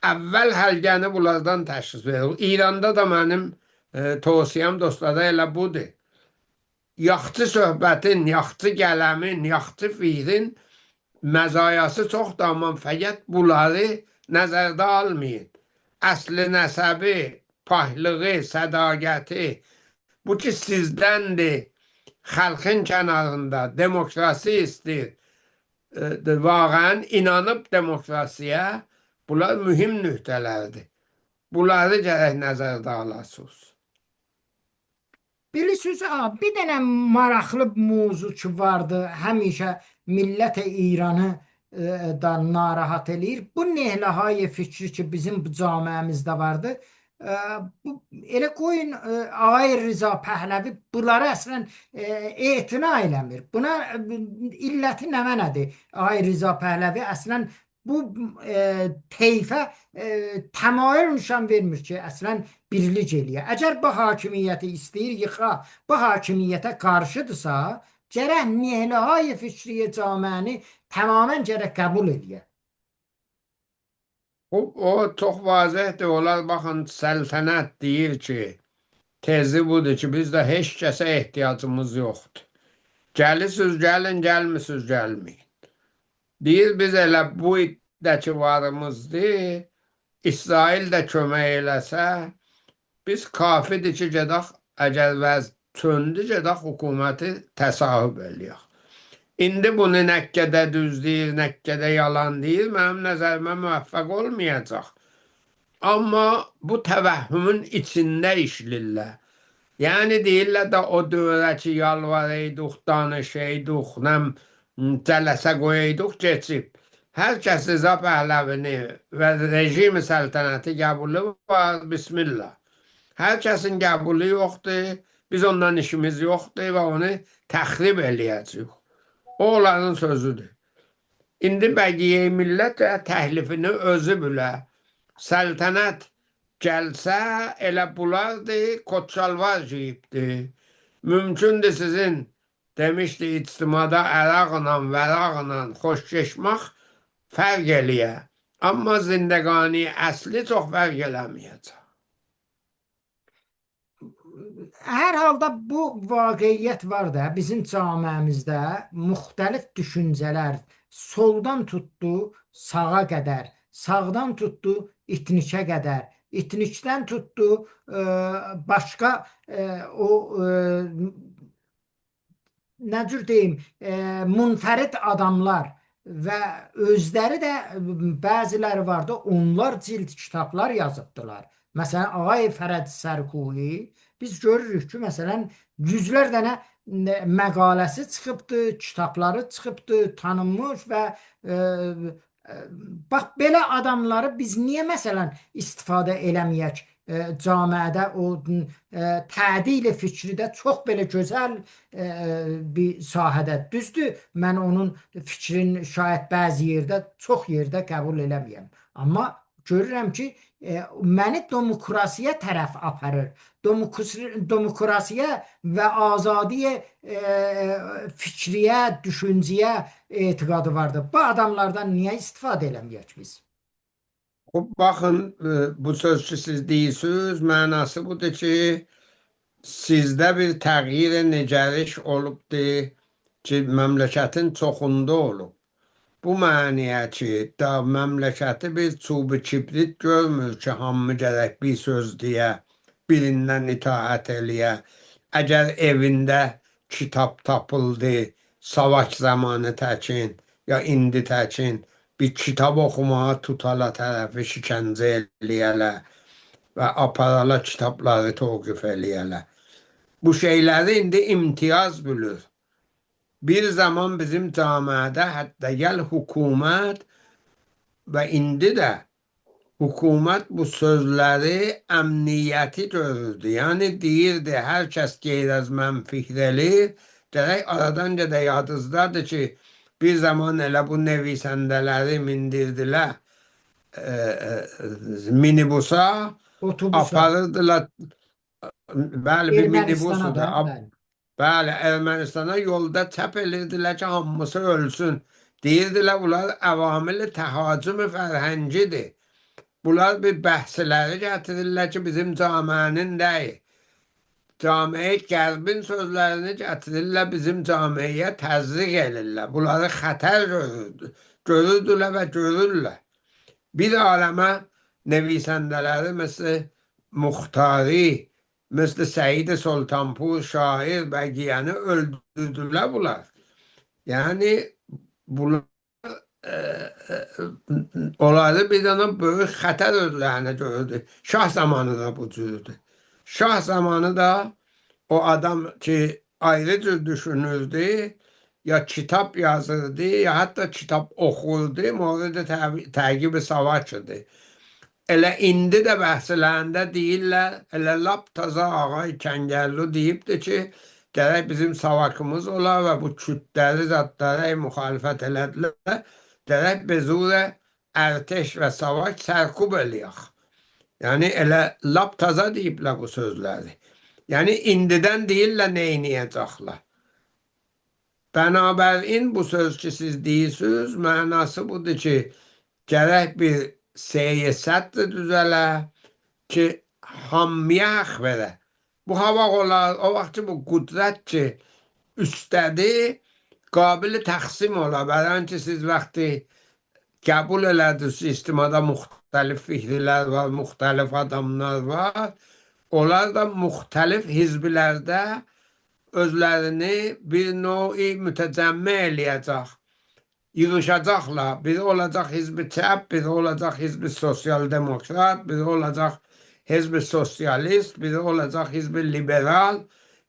Əvvəl həlgəni bunlardan təşxis verir. İranda da mənim tövsiyəm dostlara elə budur. Yaxçı söhbətin, yaxçı gələmin, yaxçı fikrin məzayası çoxdur, amma fəqət bunları nəzərdə almayın. Əsli nəsəbi, pahlığı, sədaqəti, bu ki sizdəndir. Xalqın kənarında demokrasi istəyir. Vaqən inanıb demokrasiyə, bunlar mühüm nöqtələrdir. Bunları gərək nəzərdə alasınız. Bilirsiniz, bir dənə maraqlı mövzu ki vardı, həmişə millət İranı da narahat eləyir. Bu nehləhayı fikri ki bizim bu camiəmizdə vardı. Bu elə qoyun Ağay Rıza Pəhləvi bunları əslən etina eləmir. Buna illəti nədir? Ağay Rıza Pəhləvi əslən bu teyfə təmayül nişan vermir ki, əslən birlik eləyə. Əgər bu hakimiyyəti istəyir yıxa, bu hakimiyyətə qarşıdırsa, gərək Nehlihai Fikriye Camiəni tamamən gərək qəbul eləyə. O çox vazəhdir. Onlar baxın səltənət deyir ki, tezi budur ki, bizdə heç kəsə ehtiyacımız yoxdur. Gəlisiz gəlin, gəlmisiniz gəlməyin. Deyir biz elə bu iddəki varımızdır. İsrail də kömək eləsə, biz kafidir ki, gedək əgər vəz çöndü, gedək hökuməti təsahüb eləyək. İndi bunu nə qədər düz deyir, nə qədər yalan deyir, mənim nəzərimə müvəffəq olmayacaq. Amma bu təvəhhümün içində işlirlər. Yəni deyirlər də o dövrə ki, yalvarıydıq, danışıydıq, cələsə qoyaydıq, keçib. Hər kəs Rıza Pəhləvini və rejimi səltənəti qəbulu var, bismillah. Hər kəsin qəbulu yoxdur, biz ondan işimiz yoxdur və onu təxrib eləyəcəyik. O onların sözüdür. İndi bəqiyyə millət təhlifini özü bilə. Səltənət gəlsə elə bunlardır, Koçalvar geyibdir. Mümkündür sizin demişdi ictimada əraqla, vəraqla xoşgeşmək fərq eləyə. Amma zindəqani əsli çox fərq eləməyəcək. Hər halda bu vaqiyyət var da bizim camiəmizdə müxtəlif düşüncələr soldan tutdu sağa qədər, sağdan tutdu etnikə qədər, etnikdən tutdu başqa o nə cür deyim, munfərid adamlar və özləri də bəziləri vardı, onlar cild kitablar yazıbdılar. Məsələn, Ağay Fərəd Sərkuhi biz görürük ki, məsələn, yüzlər dənə məqaləsi çıxıbdı, kitabları çıxıbdı, tanınmış və bax, belə adamları biz niyə məsələn istifadə eləməyək? Camiədə o tədil fikri də çox belə gözəl bir sahədə. Düzdür, mən onun fikrin şayət bəzi yerdə, çox yerdə qəbul eləməyəm. Amma görürəm ki, məni demokrasiya tərəf aparır. Demokrasiya və azadiyə fikriyə, düşüncəyə etiqadı vardır. Bu adamlardan niyə istifadə eləməyək biz? Baxın, bu söz ki siz deyirsiniz, mənası budur ki, sizdə bir təğyir necəriş olubdur ki, məmləkətin çoxunda olub. Bu məniyə ki, da məmləkəti bir çubu kibrit görmür ki, hamı gərək bir söz deyə, birindən itaət eləyə. Əgər evində kitab tapıldı, savaş zamanı təkin, ya indi təkin, bir kitab oxumağa tutala tərəfi şikəncə eləyələ və aparala kitabları toqif eləyələ. Bu şeyləri indi imtiyaz bilir. Bir zaman bizim camiədə hətta gəl hökumət və indi də hökumət bu sözləri əmniyyəti görürdü. Yəni deyirdi, hər kəs qeyr-əz mən fikr eləyir, gərək aradan gedək yadınızdadır ki, bir zaman elə bu nevisəndələri mindirdilər minibusa, aparırdılar, bəli, bir minibusdur. Bəli, Ermənistana yolda çəp edirdilər ki, hamısı ölsün. Deyirdilər, bunlar əvamili təhacümü fərhəngidir. Bunlar bir bəhsləri gətirirlər ki, bizim camiənin deyil. Camiə qərbin sözlərini gətirirlər, bizim camiəyə təzriq edirlər. Bunları xətər görürdülər və görürlər. Bir aləmə nevisəndələri məsəl Muxtari, مثل سعید سلطانپور şair bəqiyyəni öldürdülər bunlar. Yəni bunlar onları bir dənə böyük xətər özlərinə gördü. Şah zamanı da bu cürdür. Şah zamanı da o adam ki ayrı cür düşünürdü, ya kitap yazırdı, ya hatta kitap okurdu, mورد təqib-i savaşıdır. elə indi də bəhslərində deyirlər, elə lap taza Ağay Kəngərli deyibdir ki, gərək bizim savakımız ola və bu kütləri zadlara müxalifət elədilər, gərək bezurə ərteş və savak sərkub eləyək. Yəni elə lap taza deyiblər bu sözləri. Yəni indidən deyirlər neyniyəcəklər. Bənabərin bu söz ki siz deyirsiniz, mənası budur ki, gərək bir seyr-i düzələ ki, hamıya haqq verə. Bu hava olar, o vaxt ki bu qüdrət ki, üstədir, qabil təqsim ola. Bələn ki, siz vaxtı qəbul elədiniz, istimada müxtəlif fikrlər var, müxtəlif adamlar var. Onlar da müxtəlif hizblərdə özlərini bir növ mütəcəmmə eləyəcək. Yığışacaqlar. Biri olacaq hizbi çəp, biri olacaq hizbi sosial demokrat, biri olacaq hizbi sosialist, biri olacaq hizbi liberal,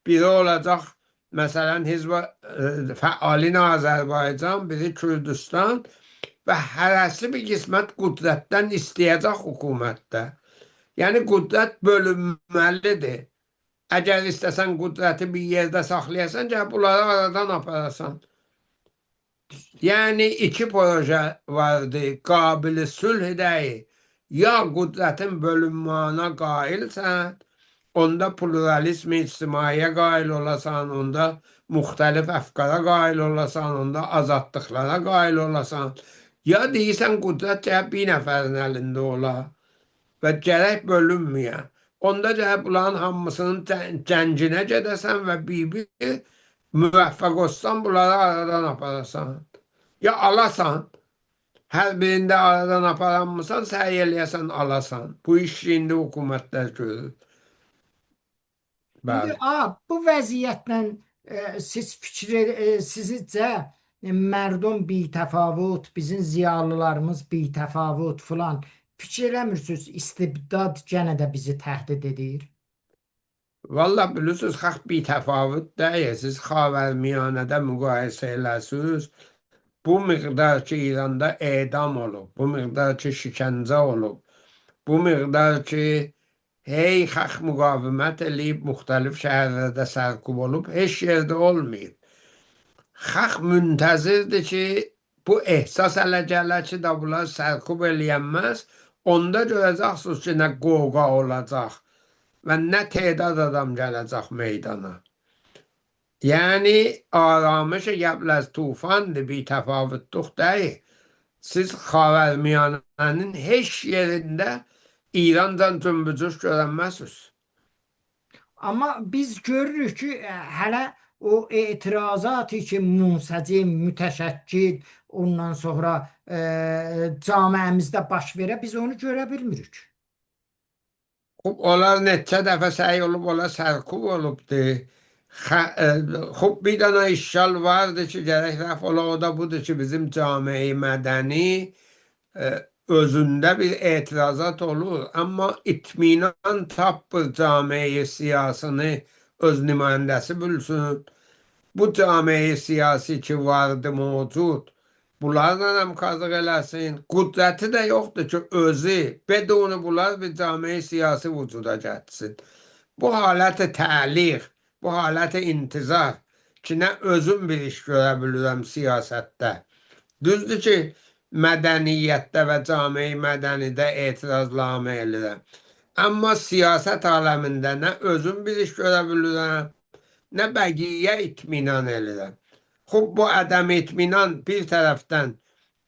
biri olacaq məsələn hizbi fəalin Azərbaycan, biri Kürdistan və hərəsi bir qismət qüdrətdən istəyəcək hökumətdə. Yəni qüdrət bölünməlidir. Əgər istəsən qüdrəti bir yerdə saxlayasan, gəl bunları aradan aparasan. Yəni iki proje vardı, qabili sülh deyil. Ya qüdrətin bölünməyinə qailsən, onda pluralizm ictimaiyə qail olasan, onda müxtəlif əfqara qail olasan, onda azadlıqlara qail olasan. Ya deyirsən qüdrət gərək bir nəfərin əlində ola və gərək bölünməyən. Onda gərək bunların hamısının cənginə gedəsən və bir müvəffəq olsan bunları aradan aparasan. Ya alasan, hər birində aradan aparanmısan, səy eləyəsən alasan. Bu iş indi hökumətlər görür. İndi Bəli. bu vəziyyətlə sizcə mərdum bitəfavut, bizim ziyalılarımız bitəfavut filan fikir eləmirsiniz, istibdad gənə də bizi təhdid edir? Valla bilirsiniz, xalq bitəfavut deyil. Siz Xavərmiyanədə müqayisə eləsiniz. Bu miqdar ki İranda edam olub, bu miqdar ki şikəncə olub, bu miqdar ki hey xalq müqavimət eləyib, müxtəlif şəhərlərdə sərkub olub, heç yerdə olmayıb. Xalq müntəzirdir ki, bu ehsas ələ gələr ki, da bunlar sərkub eləyənməz, onda görəcəksiniz ki, nə qoqa olacaq və nə tedad adam gələcək meydana. Yəni, aramış qəbləz tufandır, bir təfavütlük deyil. Siz Xavərmiyanənin heç yerində İrandan cümbücüş görənməzsiniz. Amma biz görürük ki, hələ o etirazatı ki, münsəcim, mütəşəkkil, ondan sonra camiəmizdə baş verə, biz onu görə bilmirik. Onlar neçə dəfə səy olub, onlar sərkub olubdur. Xub bir dənə işgal vardı ki, gərək rəf ola, o da budur ki, bizim cami-i mədəni özündə bir etirazat olur. Amma itminan tapır cami-i siyasını öz nümayəndəsi bilsin. Bu cami-i siyasi ki vardı, mövcud, bunlarla həm qazıq eləsin. Qüdrəti də yoxdur ki, özü, bedunu bunlar bir cami-i siyasi vücuda gətsin. Bu haləti təliq, bu haləti intizar ki, nə özüm bir iş görə bilirəm siyasətdə. Düzdür ki, mədəniyyətdə və cami-i mədənidə etiraznamə eləyirəm. Amma siyasət aləmində nə özüm bir iş görə bilirəm, nə bəqiyyə itminan eləyirəm. Xub bu ədəm itminan bir tərəfdən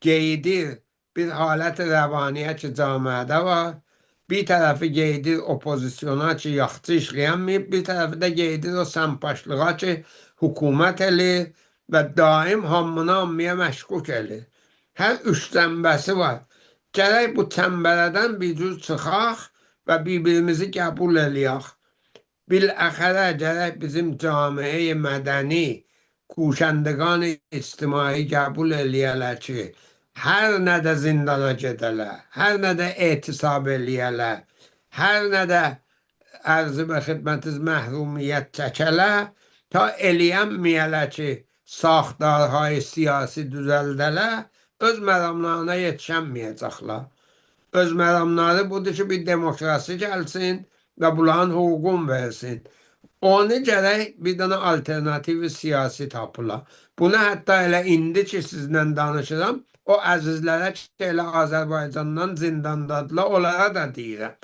qeydir bir halət rəvaniyə ki, camiədə var, bir tərəfi qeydir opozisyona ki, yaxçı işləyənməyib, bir tərəfi də qeydir o səmpaşlığa ki, hökumət eləyir və daim hamına hamıya məşkuk eləyir. Hər üç cəmbəsi var. Gərək bu çəmbərədən bir cür çıxaq və bir-birimizi qəbul eləyək. Biləxərə gərək bizim cami-i mədəni kuşəndəqan ictimai qəbul eləyələr ki, hər nə də zindana gedələr, hər nə də etisab eləyələr, hər nə də ərzı və xidmətiz məhrumiyyət çəkələr, ta eləyənməyələr ki, saxtarhay siyasi düzəldələr, öz məramlarına yetişənməyəcəklər. öz məramları budur ki, bir demokrasi gəlsin və bunların hüququn versin. Onu gərək bir dənə alternativ siyasi tapıla. Bunu hətta elə indi ki, sizlə danışıram, o əzizlərə ki, elə Azərbaycandan zindandadırlar, onlara da deyirəm.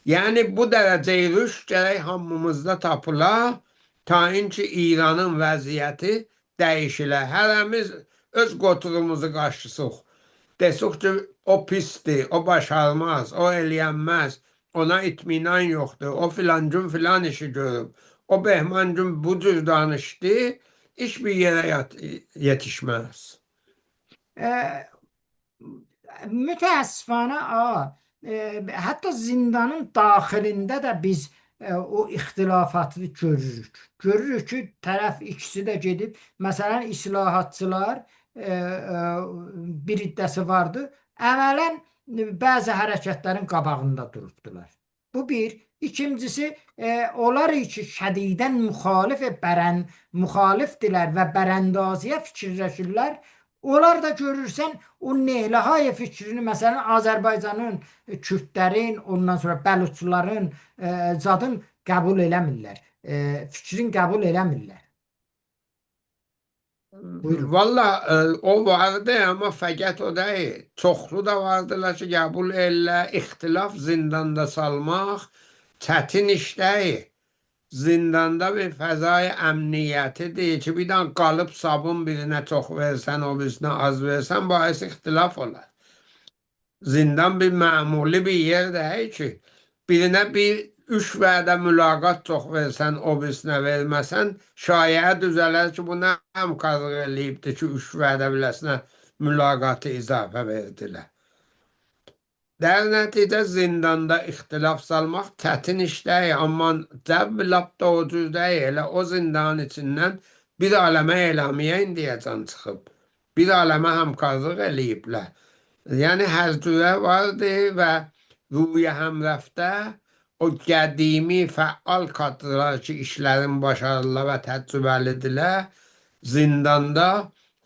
Yəni bu dərəcəyə rüşd gərək hamımızda tapıla, tayin ki, İranın vəziyyəti dəyişilə. Hərəmiz öz qoturumuzu qaşısıq. Desək ki, o pisdir, o başarmaz, o eləyənməz, ona itminan yoxdur, o filan gün filan işi görüb, o Behman gün bu cür danışdı, iş bir yerə yetişməz. E, Mütəəssifانه hətta zindanın daxilində də biz o ixtilafatı görürük. Görürük ki, tərəf ikisi də gedib, məsələn, islahatçılar bir iddəsi vardı. Əmələn bəzi hərəkətlərin qabağında durubdular. Bu bir. İkincisi, onlar ki, şədidən müxalifdirlər və bərəndaziyə fikirləşirlər. Onlar da görürsən o Nehlayev fikrini məsələn Azərbaycanın, Kürdlərin, ondan sonra Bəluçların zadın qəbul eləmirlər. Fikrin qəbul eləmirlər. Buyurun. Valla o vardı ama fəqət o deyil. Çoxlu da vardılar ki, qəbul elə, ixtilaf zindanda salmaq çətin iş deyil. Zindanda bir fəzai əmniyyətidir ki, bir dənə qalıb sabun birinə çox versən, o birinə az versən, bahis ixtilaf olar. Zindan bir məmuli bir yer deyil ki, birinə bir üç vədə mülaqat çox versən, o birinə verməsən, şayə düzələr ki, bu nə həmkarlıq eləyibdir ki, üç vədə biləsinə mülaqatı izafə verdilər. Dər nəticə zindanda ixtilaf salmaq çətin iş deyil, amma cəbb lap da o cür deyil. Elə o zindanın içindən bir aləmə eləmiyə indiyəcən çıxıb. Bir aləmə həmkarlıq eləyiblər. Yəni hər cürə vardı və Ruhiyə Həmrəfdə o qədimi fəal kadrlar ki, işlərin başarırlar və təcrübəlidirlər, zindanda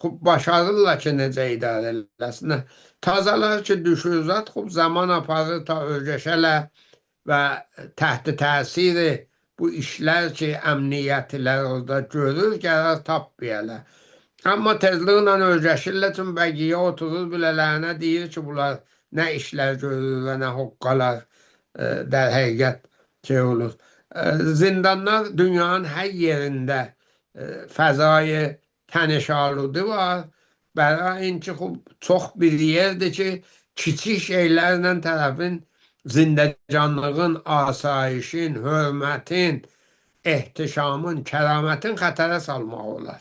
başarırlar ki, necə idarə eləsinlər. Tazalar ki, düşür zat, zaman aparır ta öyrəşələr və təhti təsiri bu işlər ki, əmniyyətlər orada görür, qərar tapmayalar. Amma tezliklə öyrəşirlər üçün bəqiyə oturur bilələrinə deyir ki, bunlar nə işlər görür və nə hoqqalar der həqiqət şey olur. Zindanlar dünyanın hər yerində fəzai tənişalıdı var. Bəra inki çox bir yerdir ki, kiçik şeylərlə tərəfin zindəcanlığın, asayişin, hörmətin, ehtişamın, kəramətin xətərə salmaq olar.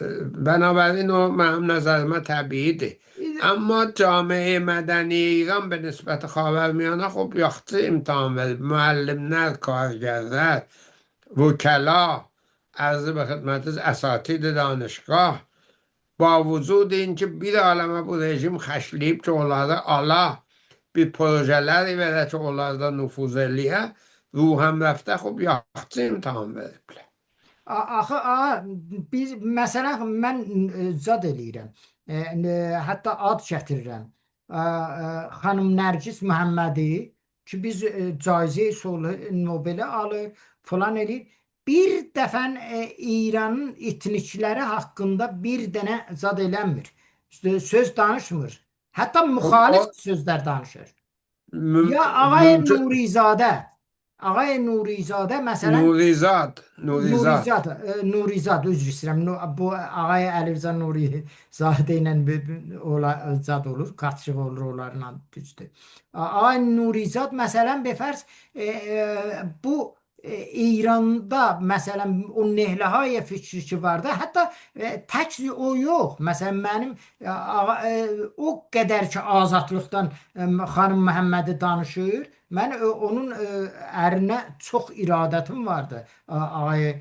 Bənabərin o mənim nəzərimə təbiidir. Amma Camiə Mədəni İran به نسبت خاورمیانه خب yaxşı imtahan verib. Müəllimlər, kargərlər, vükəla, ərzı və xidmətiz əsatid danışgah, با وجود اینکه bir aləmə bu rejim xəşləyib ki, onları ala, bir projeləri verə ki, onlarda nüfuz eləyə, Ruhəmrəfdə xub yaxşı imtahan veriblər. Axı, biz məsələn mən zad eləyirəm. Hətta ad gətirirəm. Xanım Nərgiz Məhəmmədi ki, biz caizə Nobeli alır, falan eləyir. Bir dəfən İranın etnikləri haqqında bir dənə zad eləmir. Söz danışmır. Hətta müxalif sözlər danışır. Ya Ağay Nurizadə. Ağay Nurizadə məsələn Nurizad üzr istəyirəm. Bu Ağay Əlirza Nurizadə ilə zad olur, qaçıq olur onlarla düzdür. Ağay Nurizad məsələn befərz bu İranda məsələn o Nehlayev fikri ki var da, hətta tək o yox. Məsələn mənim o qədər ki azadlıqdan xanım Məhəmmədi danışır, mən onun ərinə çox iradətim vardı. Ağay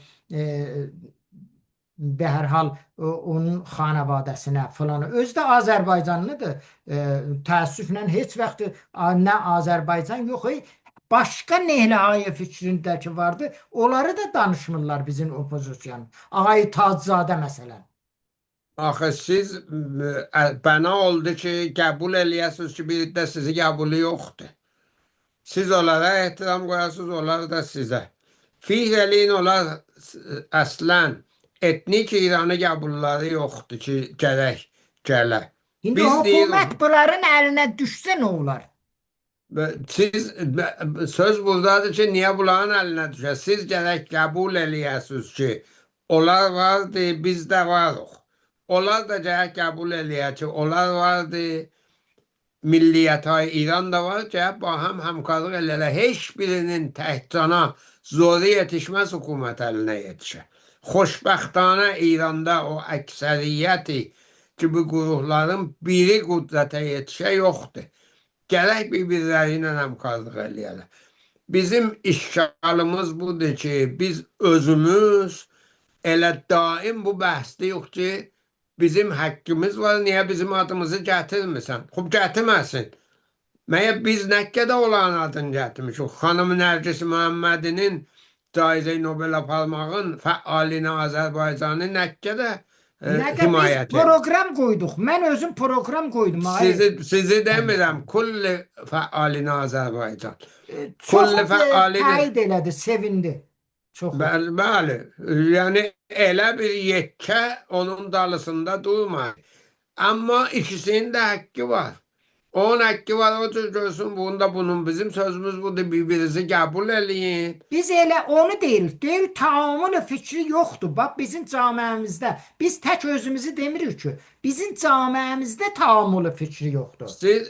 به هر حال onun xanavadəsinə falan. Özü də Azərbaycanlıdır. Təəssüflə heç vaxt nə Azərbaycan yox. Başqa Nehlayev fikrindəki vardı. Onları da danışmırlar bizim opozisiyon. Ağay Taczadə məsələn. axı siz bəna oldu ki, qəbul eləyəsiniz ki, bir də sizi qəbulü yoxdur. Siz onlara ehtiram qoyasınız, onlar da sizə. Fikr eləyin, onlar əslən etnik İranı qəbulları yoxdur ki, gərək gələ. İndi Biz deyirik, hökumət bunların əlinə düşsə nə olar? siz söz buradadır ki, niyə bunların əlinə düşər? Siz gərək qəbul eləyəsiniz ki, onlar vardır, biz də varıq. Onlar da gərək qəbul eləyər ki, onlar vardır, milliyyət-های İran da var ki, با هم həmkarlıq eləyərlər. Heç birinin təhcana zoru yetişməz, hökumət əlinə yetişər. Xoşbəxtانه İranda o əksəriyyəti ki, bu qurumların biri qüdrətə yetişə yoxdur. Gərək bir-birləri ilə həmkarlıq eləyərlər. Bizim işgalımız budur ki, biz özümüz elə daim bu bəhsdəyik ki, bizim haqqımız var, niyə bizim adımızı gətirmirsən? Xub gətirməsin. Məyər biz nə qədər olan adını gətirmişik? Xanım Nərgis Məhəmmədinin Caize Nobel aparmağın fəalini Azərbaycanı nə qədər Nə qədər biz himayət edir. proqram qoyduq. Mən özüm proqram qoydum. Sizi demirəm, kulli fəalini Azərbaycan. Çox Kulli fəalini... təyid elədi, sevindi. Çox. Bəli, bəli. Yəni elə bir yetkə onun dalısında durmayın. Amma ikisinin də haqqı var. Onun haqqı var, o cür görsün, bunun bizim sözümüz budur, bir-birinizi qəbul eləyin. Biz elə onu deyirik. Deyirik, tamamı fikri yoxdur. Bax, bizim camiəmizdə. Biz tək özümüzü demirik ki. Bizim camiəmizdə tamamı fikri yoxdur.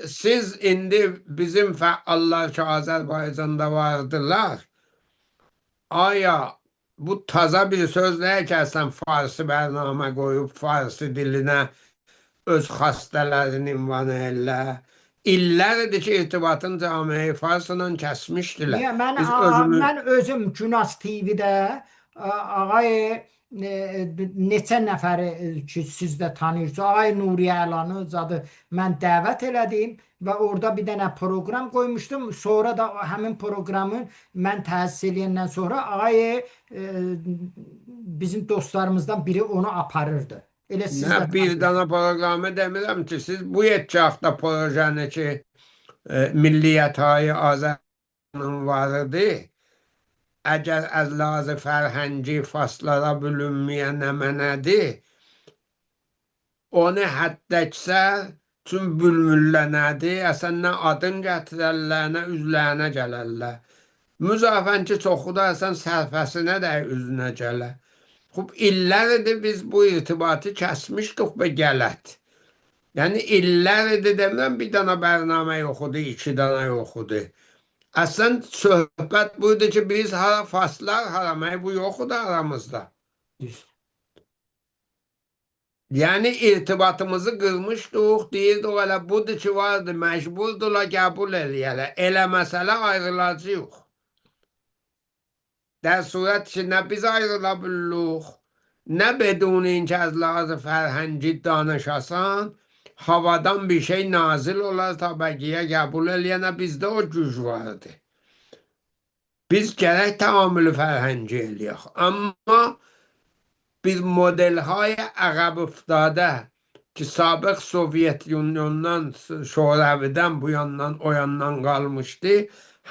Siz indi bizim fəallar ki, Azərbaycanda vardılar. Aya bu taza bir söz nə ki, əslən Farsi bərnamə qoyub, Farsi dilinə öz xastələrini ünvan edirlər. İllərdir ki, irtibatın camiəyi Farsla kəsmişdilər. Niyə? Biz özümüz... Mən özüm Günas TV-də ağay neçə nəfəri ki, siz də tanıyırsınız. Ağay Nuriyə Əlanı zadı mən dəvət elədim və orada bir dənə proqram qoymuşdum. Sonra da həmin proqramı mən təsis eləyəndən sonra ağay bizim dostlarımızdan biri onu aparırdı. Elə siz Nə də bir dana proqramı demirəm ki, siz bu yetkiaqda projəni ki, Milliyyət-های Azərbaycanın varıdı, əgər əzlazı fərhəngi faslara bölünməyən nəmənədir, onu həddəksər üçün bülmüllənədir, əsən nə adın gətirərlər, nə üzlərinə gələrlər. Müzafən ki, çoxu da əsən sərfəsinə də üzünə gələr. Xub, illərdir biz bu irtibatı kəsmişdik və gələt. Yəni illərdir demirəm, bir dana bərnamə yoxudur, 2 dana yoxudur. Əslən söhbət buydu ki, biz hara faslar haramayı bu yoxudur aramızda. Yəni irtibatımızı qırmışdıq, deyirdik, elə budur ki, vardı, məcburdurlar, qəbul eləyərlər. Elə məsələ ayrılacaq. در صورت که نه biz ayrılabilirik, ne بدون اینکه از لحاظ فرهنگی دانش آسان havadan bir şey nazil olar ta bəqiyə qəbul eləyənə bizdə o güc vardı. Biz gərək tamamıyla fərhəngi eləyək. Amma bir modelهای عقب افتاده ki, sabıq Sovyet Uniondan, Şoravidən bu yandan, o yandan qalmışdı,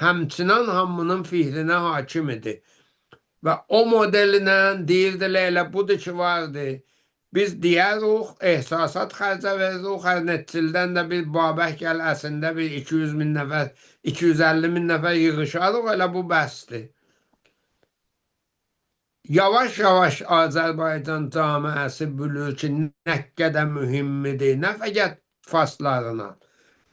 həmçinin hamının fihrinə hakim idi. Və o modelinə deyirdilər, elə budur ki, vardı. Biz deyirik, ehsasat xərcə veririk, hər neçildən də bir Babək gəl əsində bir 200 min nəfər, 250 min nəfər yığışarıq, elə bu bəsdir. Yavaş-yavaş Azərbaycan camiəsi bülür ki, nə qədər mühimmidir, nə fəqət faslarla,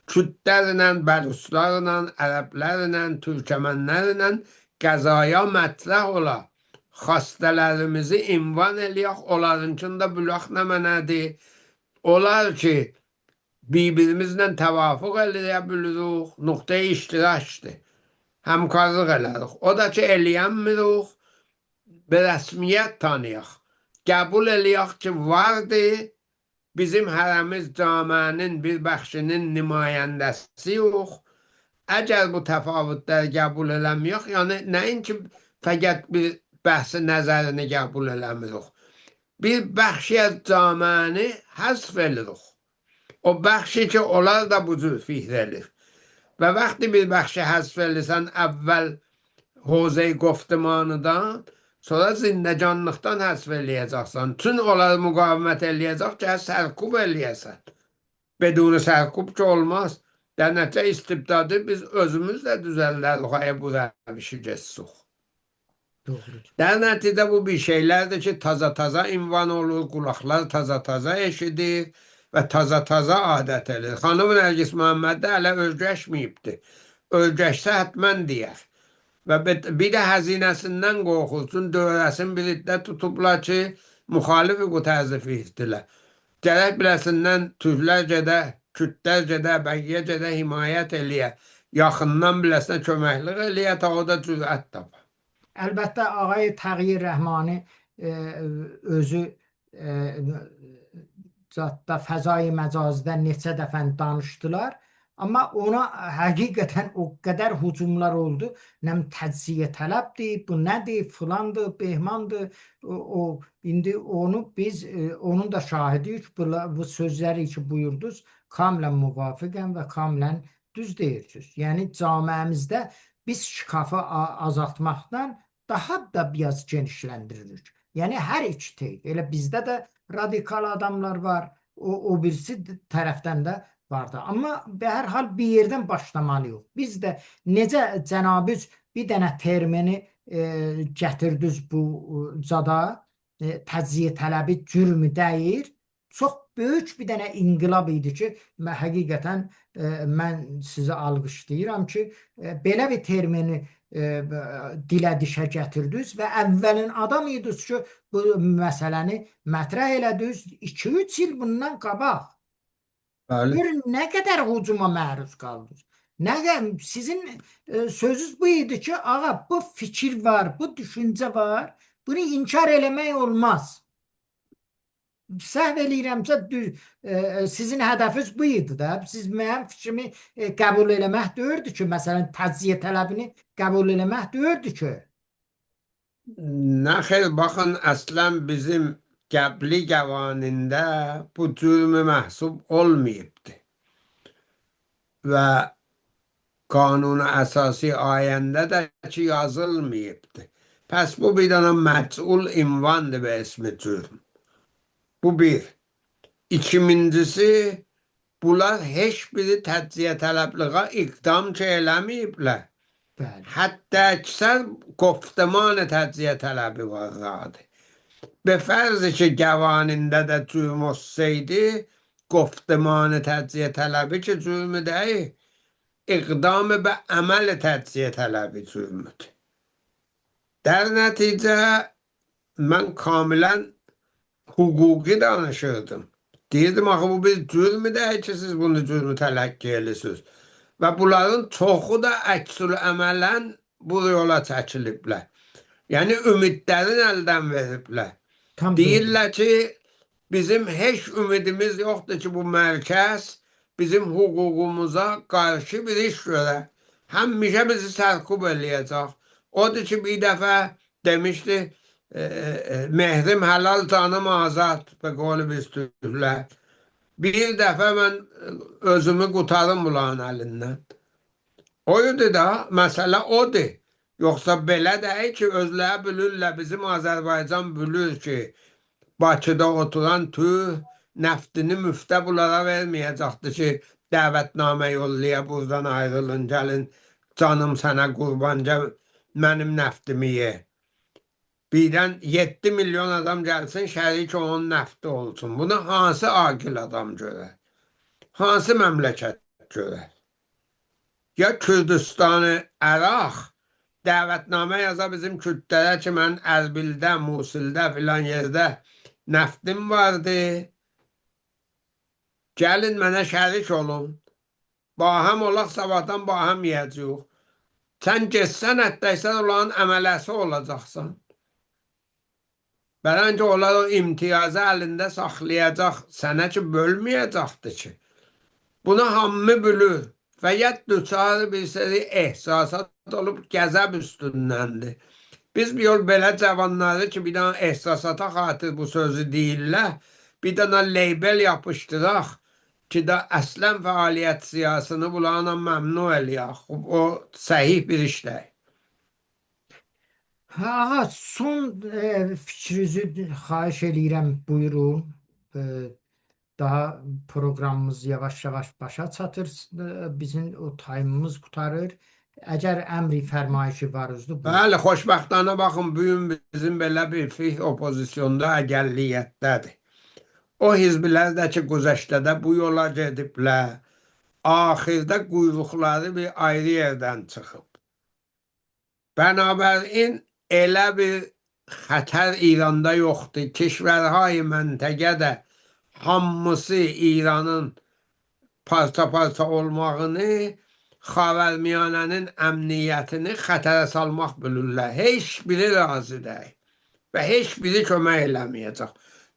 Kürdlərlə, Bəluşlarla, Ərəblərlə, Türkəmənlərlə qəzaya mətrəh ola, xastələrimizi ünvan eləyək, onlarınkında bülaq nə mənədir? Olar ki, bir-birimizlə təvafuq eləyə bilirik, nöqtə-i iştirakdır, həmkarlıq elərik. O da ki, eləyənmirik, bir rəsmiyyət tanıyaq, qəbul eləyək ki, vardır, bizim hərəmiz camiənin bir bəxşinin nümayəndəsi yox. Əgər bu təfavütləri qəbul eləməyək, yəni nəinki fəqət bir bəhsi nəzərini qəbul eləmirik. bir bəxşi az camiəni həzf edirik. O bəxşi ki, onlar da bu cür fihr edir. Və vaxtı bir bəxşi həzf edirsən əvvəl Hozey Qoftimanıdan, sonra zindəcanlıqdan həzf eləyəcəksən. Çün onları müqavimət eləyəcək ki, sərkub eləyəsən. Beduni sərkub ki olmaz. در نتیجه istibdadı biz özümüz də düzəllərik bu rəvişi geçsək. Doğrudur. Der neticede bu bir şeylerdir ki taza ünvan olur, kulaklar taza eşidir ve taza adət edir. Xanım Nərgis Məhəmməd də hələ özgəşməyibdir. Özgəşsə hətmən deyər. Və bir də həzinəsindən qorxulsun, dövrəsin bir iddə tutublar ki, müxalifi bu təzif etdilər. Gərək biləsindən türklər gedə, kürdlər gedə, bəyyə gedə himayət eləyə, yaxından biləsinə köməklik eləyə, ta o da cürət tapar. Əlbəttə ağay Təğyir Rəhmani özü zətdə fəzai məcazdə neçə dəfə danışdılar. Amma ona həqiqətən o qədər hücumlar oldu. Nəm təcziyə tələbdir, bu nədir, filandır, behmandır. İndi onu biz onun da şahidiyik. Bu sözləri ki buyurdunuz, kamilən müvafiqəm və kamilən düz deyirsiniz. Yəni camiəmizdə biz şikafı azaltmaqdan daha da biraz genişləndiririk. Yəni hər iki teyf. Elə bizdə də radikal adamlar var. O birisi tərəfdən də vardı. Amma hər hal bir yerdən başlamalıyıq. Biz də necə Cənab-ı bir dənə termini gətirdiniz bu cada təcziyə tələbi cürmü deyir. Çox böyük bir dənə inqilab idi ki, həqiqətən mən sizi alqışlayıram ki, belə bir termini dilə dişə gətirdiniz və əvvəlin adam idiniz ki, bu məsələni mətrəh elədiniz 2-3 il bundan qabaq. Görün nə qədər hücuma məruz qaldınız. Sizin sözünüz bu idi ki, ağa bu fikir var, bu düşüncə var, bunu inkar eləmək olmaz. Səhv eləyirəmsə sizin hədəfiniz bu idi də. Siz mənim fikrimi qəbul eləmək deyirdi ki, məsələn təcziyə tələbini qəbul eləmək deyirdi ki. Nə xeyr, baxın, əslən bizim qəbli qəvanində bu cürmü məhsub olmayıbdır. Və qanun-u əsasi ayəndə də ki yazılmayıbdır. Pəs bu bir dənə məcul ünvandır və ismi cürm. Bu bir. İkincisi, bunlar heç biri təcziyə tələbliğə iqdam ki eləməyiblər. Hətta əksər qoftiman təcziyə tələbi varlardı. Be fərzi ki, qəvanində də cürm olsaydı, qoftiman təcziyə tələbi ki cürmü deyil, iqdamı və əməl təcziyə tələbi cürmüdür. Der nəticə, mən kamilən hukuki danışırdım. Deyirdim, axı bu bir cürmü deyil ki, siz bunu cürmü tələqqi edirsiniz. Və bunların çoxu da əksül əmələn bu yola çəkiliblər. Yəni, ümidlərin əldən veriblər. Deyirlər ki, bizim heç ümidimiz yoxdur ki, bu mərkəz bizim hüququmuza qarşı bir iş görə. Həmişə bizi sərkub eləyəcək. Odur ki, bir dəfə demişdi, mehrim helal canım azad və qolu biz türklər. Bir dəfə mən özümü qutarım bunların əlindən. Oydu da, məsələ odur. Yoxsa belə deyil ki, özləri bilirlər, bizim Azərbaycan bilir ki, Bakıda oturan türk nəftini müftə bunlara verməyəcəkdir ki, dəvətnamə yollaya, buradan ayrılın, gəlin, canım sənə qurban, gəl, mənim nəftimi ye. Birdən 7 milyon adam gəlsin, şərik onun nəfti olsun. Bunu hansı aqil adam görər? Hansı məmləkət görər? Ya Kürdistanı, Əraq dəvətnamə yaza bizim kürdlərə ki, mən Ərbildə, Musildə filan yerdə nəftim vardı. Gəlin mənə şərik olun. Bahəm olaq, sabahdan bahəm yiyəcəyik. Sən geçsən, həttəysən olan əmələsi olacaqsan. Bələn ki, onlar o imtiyazı əlində saxlayacaq, sənə ki, bölməyəcəkdir ki. Bunu hamı bilir. Fəqət düçarı bir seri ehsasat olub gəzəb üstündəndir. Biz bir yol belə cavanları ki, bir dənə ehsasata xatir bu sözü deyirlər, bir dənə label yapışdıraq ki, də əslən fəaliyyət siyasını bunlarla məmnu eləyək. O səhih bir iş deyil. Ha, son fikrinizi xahiş eləyirəm, buyurun. E, Daha programımız yavaş-yavaş başa çatır. Bizim o time'ımız qurtarır. Əgər əmri fərmayişi varızdı, buyurun. Bəli, xoşbəxtانه baxın, bu gün bizim belə bir fikir oppozisyonda əgəlliyyətdədir. O hizblər də ki, güzəştədə bu yola gediblər, axirdə quyruqları bir ayrı yerdən çıxıb. Bənabərin elə bir xətər İranda yoxdur. Kişvərhay məntəqədə hamısı İranın parça-parça olmağını, Xavərmiyanənin əmniyyətini xətərə salmaq bilirlər. Heç biri razı deyil və heç biri kömək eləməyəcək.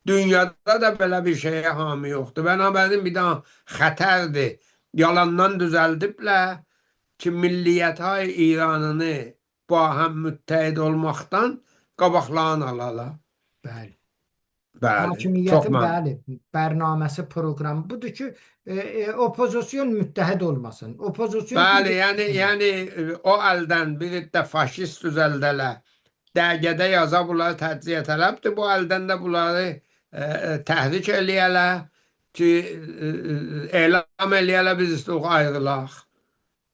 Dünyada da belə bir şeyə hami yoxdur. Bənabərin bir daha xətərdir. Yalandan düzəldiblər ki, milliyyət-hay İranını bu həm müttəhid olmaqdan qabaqlarını alalar. Bəli. Bəli, çox Hakimiyyətin, məmnun. bəli, bərnaməsi, proqramı budur ki, oppozisyon müttəhid olmasın. Oppozisyon Bəli, bir yəni o əldən bir də faşist düzəldələr. Dəqiqədə yaza bunları təcziyə tələbdir. Bu əldən də bunları təhrik eləyələr ki, elam eləyələr biz istiq ayrılaq.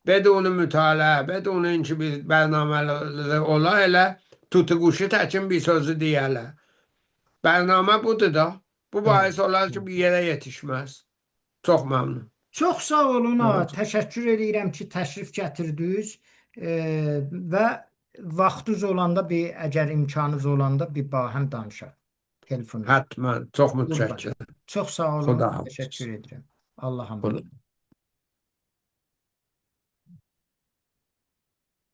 Beduni mütaliə, beduni ki bir bərnamələri ola elə tutuquşu təkin bir sözü deyələr. Bərnamə budur da. Bu bəli. bahis olar ki, bir yerə yetişməz. Çox məmnun. Çox sağ olun, Evet. təşəkkür edirəm ki, təşrif gətirdiniz və vaxtınız olanda bir, əgər imkanınız olanda bir bahəm danışaq telefonda. Həttəmən. Çox Qurban. mütşəkkir. Çox sağ olun, Xuda hafiz. təşəkkür edirəm. Allah'a emanet. Xuda.